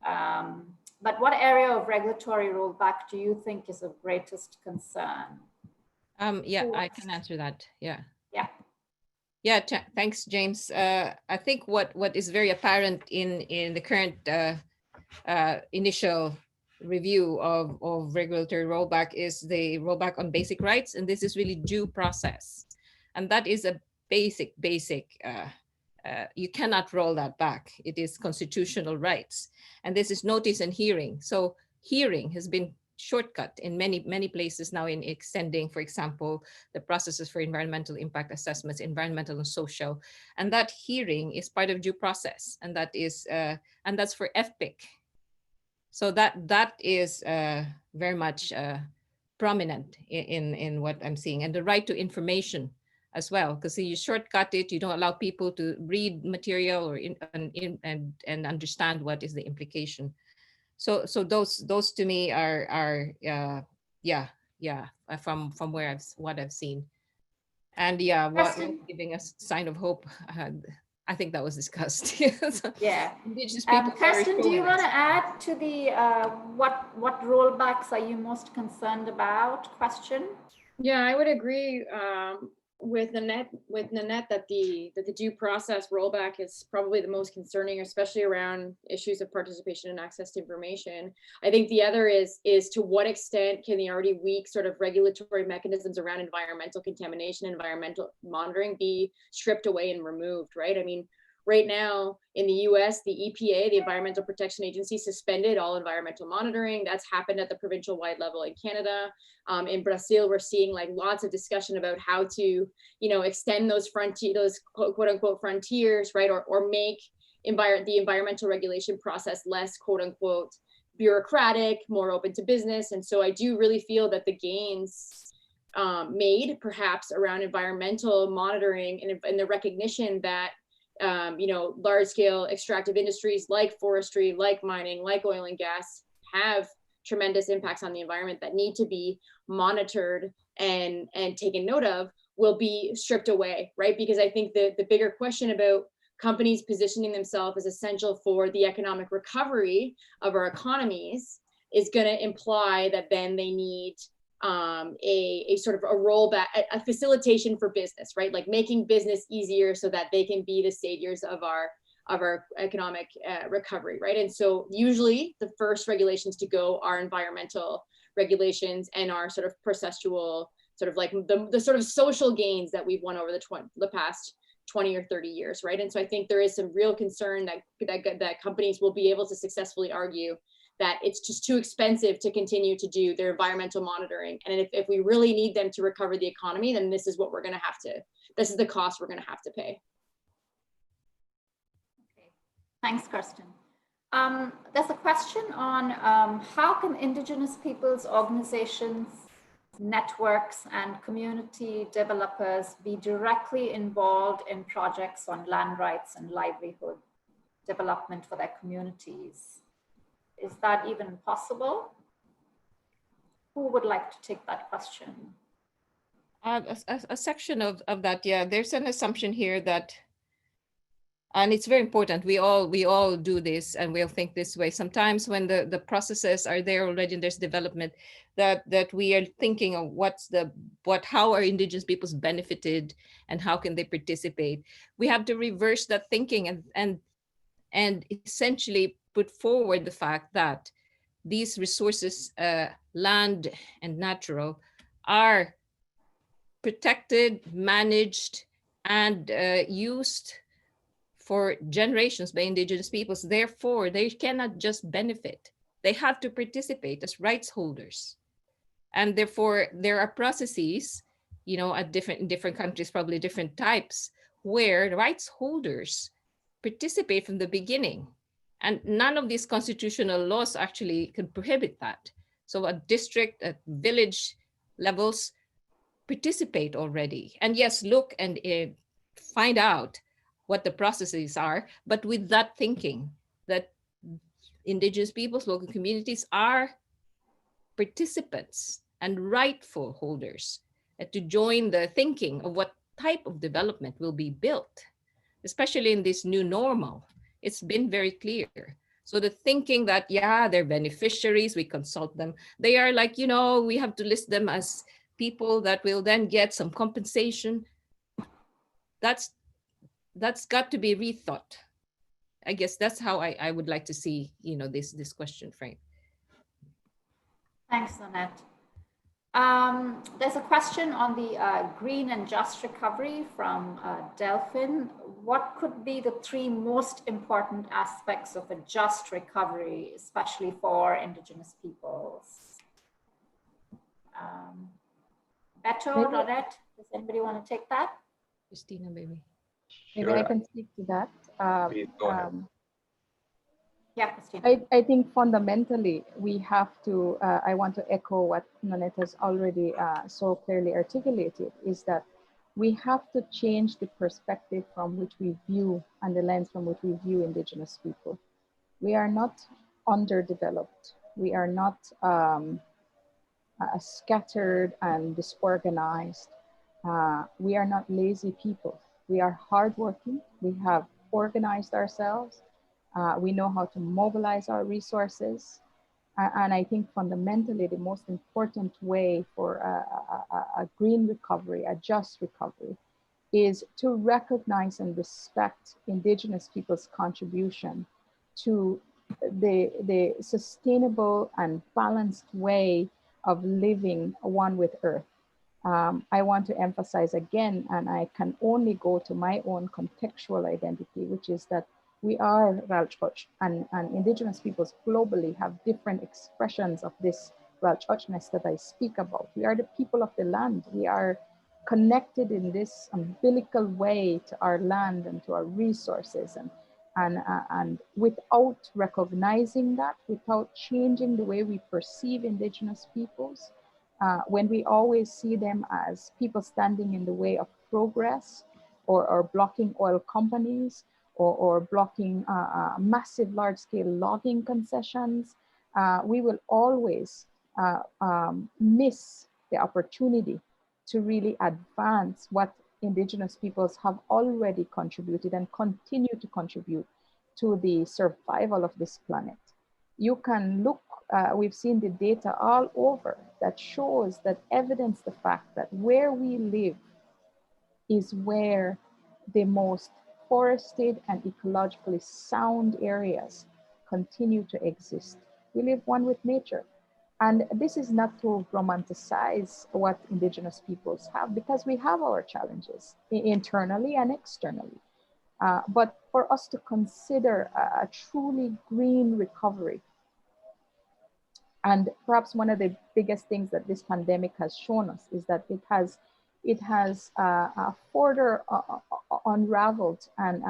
But what area of regulatory rollback do you think is of greatest concern? Yeah, I can answer that. Yeah. Yeah. Yeah, thanks, James. I think what is very apparent in the current initial review of regulatory rollback is the rollback on basic rights, and this is really due process, and that is a basic. You cannot roll that back. It is constitutional rights, and this is notice and hearing. So hearing has been shortcut in many places now in extending, for example, the processes for environmental impact assessments, environmental and social, and that hearing is part of due process, and that is and that's for FPIC. So that is very much prominent in what I'm seeing, and the right to information as well, because you shortcut it, you don't allow people to read material or and understand what is the implication. So those to me are from where what I've seen, and what giving us sign of hope. I think that was discussed. So, yeah. Indigenous people. Kirsten, do you want to add to the what rollbacks are you most concerned about question? Yeah, I would agree with Nanette that the due process rollback is probably the most concerning, especially around issues of participation and access to information. I think the other is to what extent can the already weak sort of regulatory mechanisms around environmental contamination, environmental monitoring be stripped away and removed, right? I mean, right now in the US, the EPA, the Environmental Protection Agency, suspended all environmental monitoring. That's happened at the provincial wide level in Canada. In Brazil, we're seeing like lots of discussion about how to, extend those quote unquote frontiers, right? Or make the environmental regulation process less quote unquote bureaucratic, more open to business. And so I do really feel that the gains made perhaps around environmental monitoring and the recognition that large scale extractive industries like forestry, like mining, like oil and gas have tremendous impacts on the environment that need to be monitored and taken note of will be stripped away, right? Because I think the bigger question about companies positioning themselves as essential for the economic recovery of our economies is going to imply that then they need a sort of a rollback, a facilitation for business, right? Like making business easier so that they can be the saviors of our economic recovery, right? And so usually the first regulations to go are environmental regulations and our sort of processual, sort of like the sort of social gains that we've won over the past 20 or 30 years, right? And so I think there is some real concern that companies will be able to successfully argue that it's just too expensive to continue to do their environmental monitoring. And if we really need them to recover the economy, then this is what we're going to have to, this is the cost we're going to have to pay. Okay, thanks, Kirsten. There's a question on how can Indigenous peoples organizations, networks, and community developers be directly involved in projects on land rights and livelihood development for their communities? Is that even possible? Who would like to take that question? A section of that, yeah. There's an assumption here that, and it's very important, we all do this and we all think this way. Sometimes when the processes are there already and there's development, that we are thinking of how are Indigenous peoples benefited and how can they participate? We have to reverse that thinking and essentially put forward the fact that these resources, land and natural, are protected, managed, and used for generations by Indigenous peoples. Therefore, they cannot just benefit. they have to participate as rights holders. And therefore, there are processes, you know, in different countries, probably different types, where the rights holders participate from the beginning. And none of these constitutional laws actually can prohibit that. So at district, at village levels, participate already. And yes, look and find out what the processes are, but with that thinking that Indigenous peoples, local communities are participants and rightful holders, to join the thinking of what type of development will be built, especially in this new normal. It's been very clear. So the thinking that, yeah, they're beneficiaries, we consult them. They are like, you know, we have to list them as people that will then get some compensation. That's got to be rethought. I guess that's how I would like to see, you know, this question framed. Thanks, Nanette. There's a question on the green and just recovery from Delphin. What could be the 3 most important aspects of a just recovery, especially for Indigenous peoples? Beto, Nanette, does anybody want to take that? Christina, maybe. Maybe I can speak to that. Please go ahead. Yeah, Christina. I think fundamentally we have to, I want to echo what Nanette has already so clearly articulated, is that we have to change the perspective from which we view and the lens from which we view Indigenous people. We are not underdeveloped. We are not scattered and disorganized. We are not lazy people. We are hardworking. We have organized ourselves. We know how to mobilize our resources. And I think fundamentally the most important way for a green recovery, a just recovery, is to recognize and respect Indigenous people's contribution to the sustainable and balanced way of living one with Earth. I want to emphasize again, and I can only go to my own contextual identity, which is that we are Ralchkoch, and Indigenous peoples globally have different expressions of this Ralchkochness that I speak about. We are the people of the land. We are connected in this umbilical way to our land and to our resources. And without recognizing that, without changing the way we perceive Indigenous peoples, when we always see them as people standing in the way of progress or blocking oil companies, or blocking massive large-scale logging concessions, we will always miss the opportunity to really advance what Indigenous peoples have already contributed and continue to contribute to the survival of this planet. You can look, we've seen the data all over that shows, that evidence the fact that where we live is where the most forested and ecologically sound areas continue to exist. We live one with nature. And this is not to romanticize what Indigenous peoples have, because we have our challenges internally and externally. But for us to consider a truly green recovery, and perhaps one of the biggest things that this pandemic has shown us is that it has further unraveled and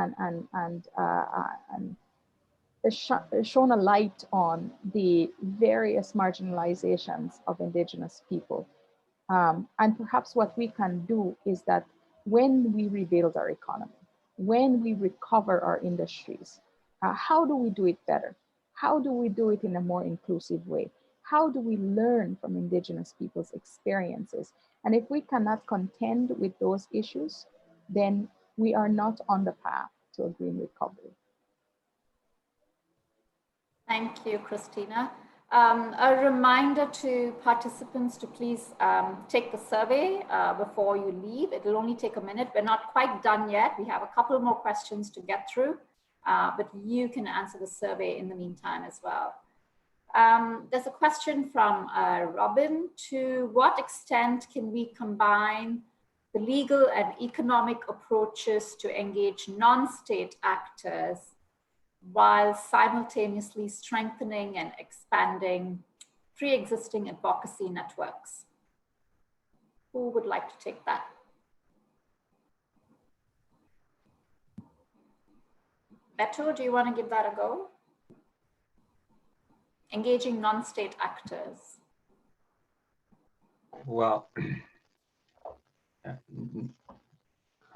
shone a light on the various marginalizations of Indigenous people. And perhaps what we can do is that when we rebuild our economy, when we recover our industries, how do we do it better? How do we do it in a more inclusive way? How do we learn from Indigenous people's experiences? And if we cannot contend with those issues, then we are not on the path to a green recovery. Thank you, Christina. A reminder to participants to please take the survey before you leave. It'll only take a minute. We're not quite done yet. We have a couple more questions to get through, but you can answer the survey in the meantime as well. There's a question from Robin. To what extent can we combine the legal and economic approaches to engage non-state actors while simultaneously strengthening and expanding pre-existing advocacy networks. Who would like to take that? Beto, do you want to give that a go? Engaging non-state actors. Well,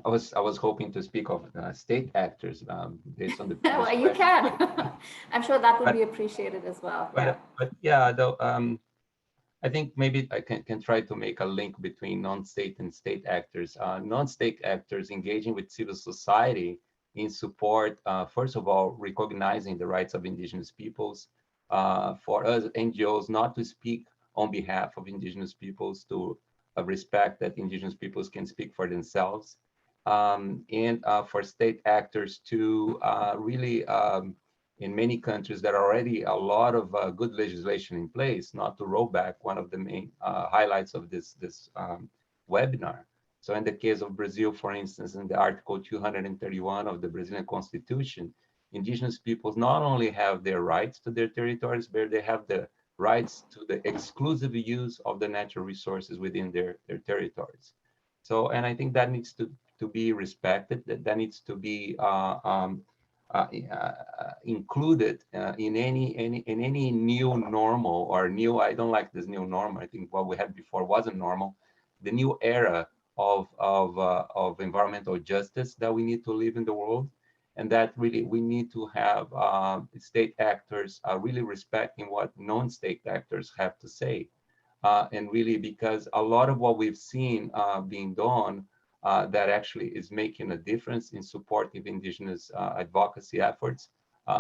I was hoping to speak of state actors based on the previous Well, you question. can. I'm sure that would be appreciated as well. But yeah, though, I think maybe I can try to make a link between non-state and state actors. Non-state actors engaging with civil society in support, first of all, recognizing the rights of Indigenous peoples. For us NGOs not to speak on behalf of Indigenous peoples, to respect that Indigenous peoples can speak for themselves. And for state actors to really, in many countries, there are already a lot of good legislation in place, not to roll back, one of the main highlights of this webinar. So in the case of Brazil, for instance, in the Article 231 of the Brazilian Constitution, Indigenous peoples not only have their rights to their territories, but they have the rights to the exclusive use of the natural resources within their territories. So, and I think that needs to be respected, that needs to be included in any new normal or new, I don't like this new normal, I think what we had before wasn't normal, the new era of environmental justice that we need to live in the world. And that really, we need to have state actors really respecting what non-state actors have to say. And really, because a lot of what we've seen being done that actually is making a difference in supportive Indigenous advocacy efforts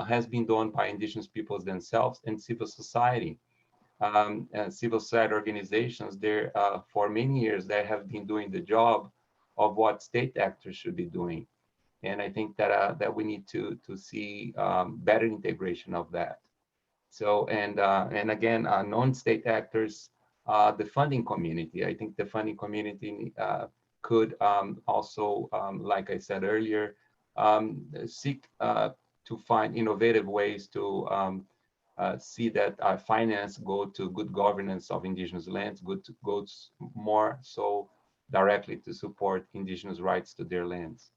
has been done by Indigenous peoples themselves and civil society. And civil society organizations there for many years, they have been doing the job of what state actors should be doing. And I think that that we need to see better integration of that. So, and again, non-state actors, the funding community, I think the funding community could also, like I said earlier, seek to find innovative ways to see that finance go to good governance of Indigenous lands, goes more so directly to support Indigenous rights to their lands.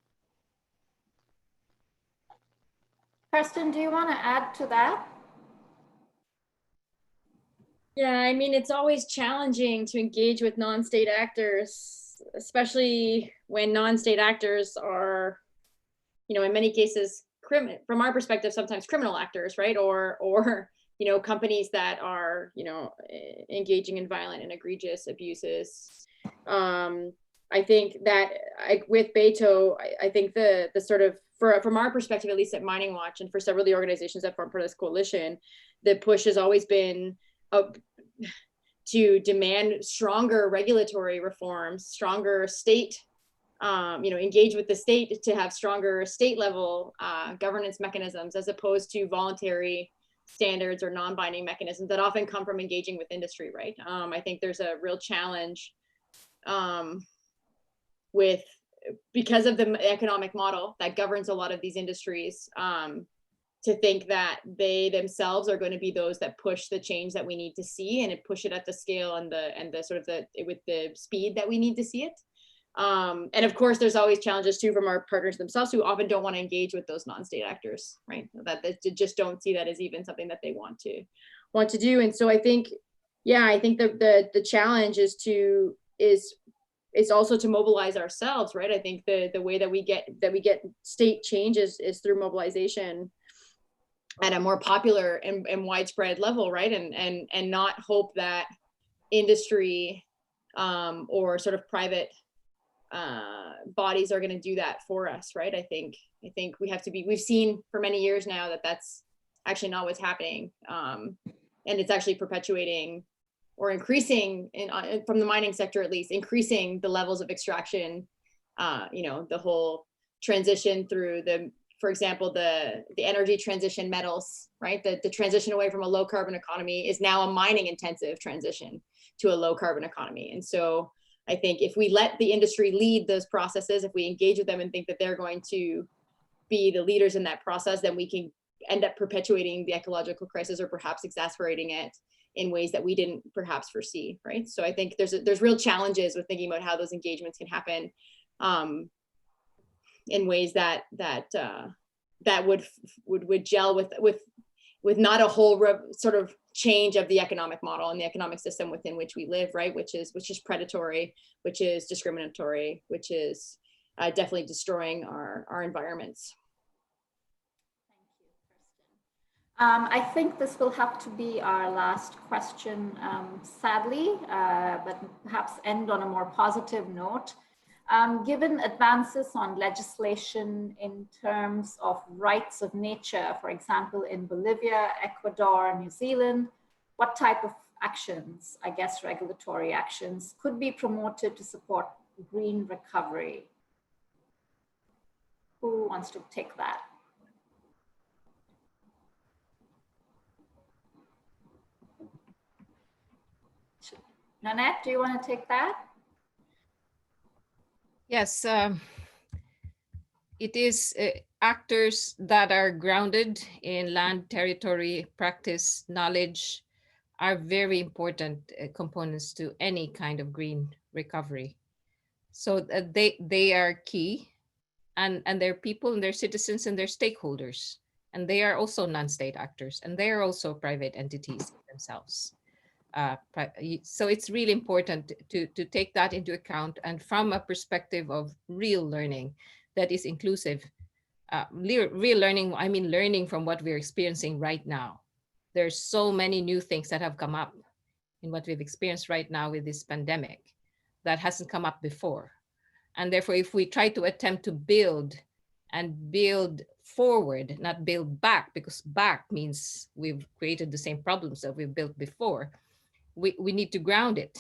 Kirsten, do you want to add to that? Yeah, I mean, it's always challenging to engage with non-state actors, especially when non-state actors are, you know, in many cases, from our perspective, sometimes criminal actors, right? Or you know, companies that are, you know, engaging in violent and egregious abuses. I think that with Beto, I think the sort of, from our perspective, at least at Mining Watch, and for several of the organizations that form part of this coalition, the push has always been to demand stronger regulatory reforms, stronger state, you know, engage with the state to have stronger state level governance mechanisms, as opposed to voluntary standards or non-binding mechanisms that often come from engaging with industry, right? I think there's a real challenge because of the economic model that governs a lot of these industries, to think that they themselves are going to be those that push the change that we need to see, and push it at the scale and the sort of with the speed that we need to see it. And of course, there's always challenges too from our partners themselves, who often don't want to engage with those non-state actors, right? That they just don't see that as even something that they want to do. And so I think, yeah, I think the challenge is also to mobilize ourselves, right? I think the way that we get state change is through mobilization at a more popular and widespread level, right? And not hope that industry or sort of private bodies are going to do that for us, right? I think we've seen for many years now that that's actually not what's happening, and it's actually perpetuating or increasing from the mining sector, at least, increasing the levels of extraction. You know, the whole transition through for example, the energy transition metals, right? The transition away from a low carbon economy is now a mining intensive transition to a low carbon economy. And so I think if we let the industry lead those processes, if we engage with them and think that they're going to be the leaders in that process, then we can end up perpetuating the ecological crisis or perhaps exacerbating it in ways that we didn't perhaps foresee, right? So I think there's real challenges with thinking about how those engagements can happen in ways that would gel with not a whole sort of change of the economic model and the economic system within which we live, right? Which is predatory, which is discriminatory, which is definitely destroying our environments. I think this will have to be our last question, sadly, but perhaps end on a more positive note. Given advances on legislation in terms of rights of nature, for example, in Bolivia, Ecuador, New Zealand, what type of actions, I guess regulatory actions, could be promoted to support green recovery? Who wants to take that? Nanette, do you want to take that? Yes, it is actors that are grounded in land, territory, practice, knowledge are very important components to any kind of green recovery. So they are key, and they're people and they're citizens and they're stakeholders, and they are also non-state actors, and they are also private entities themselves. So it's really important to take that into account, and from a perspective of real learning that is inclusive. Real learning, I mean learning from what we're experiencing right now. There's so many new things that have come up in what we've experienced right now with this pandemic that hasn't come up before. And therefore, if we try to attempt to build forward, not build back, because back means we've created the same problems that we've built before, we need to ground it.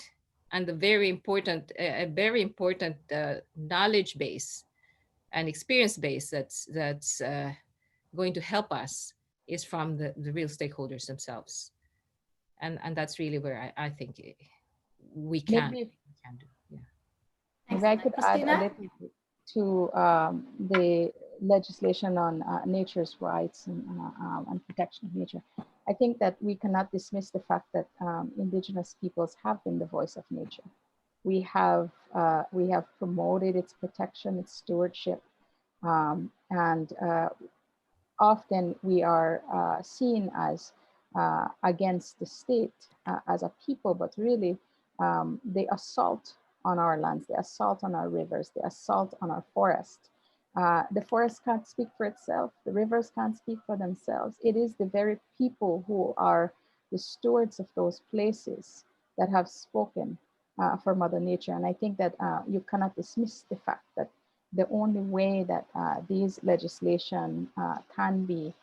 And a very important knowledge base and experience base that's going to help us is from the real stakeholders themselves. And that's really where I think we can do. Yeah. Maybe I could add a little bit to the legislation on nature's rights and protection of nature. I think that we cannot dismiss the fact that Indigenous peoples have been the voice of nature. We have promoted its protection, its stewardship, and often we are seen as against the state as a people, but really they assault on our lands, they assault on our rivers, they assault on our forest. The forest can't speak for itself, the rivers can't speak for themselves. It is the very people who are the stewards of those places that have spoken for Mother Nature. And I think that you cannot dismiss the fact that the only way that these legislation can be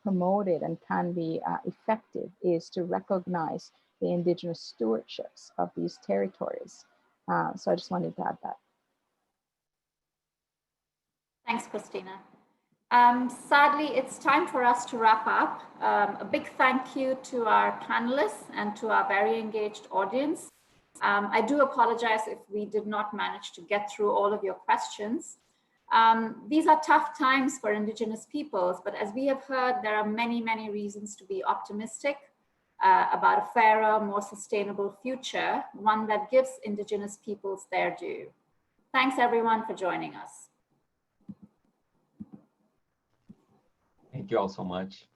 promoted and can be effective is to recognize the Indigenous stewardships of these territories. So I just wanted to add that. Thanks, Christina. Sadly, it's time for us to wrap up. A big thank you to our panelists and to our very engaged audience. I do apologize if we did not manage to get through all of your questions. These are tough times for Indigenous peoples, but as we have heard, there are many, many reasons to be optimistic about a fairer, more sustainable future, one that gives Indigenous peoples their due. Thanks everyone for joining us. Thank you all so much.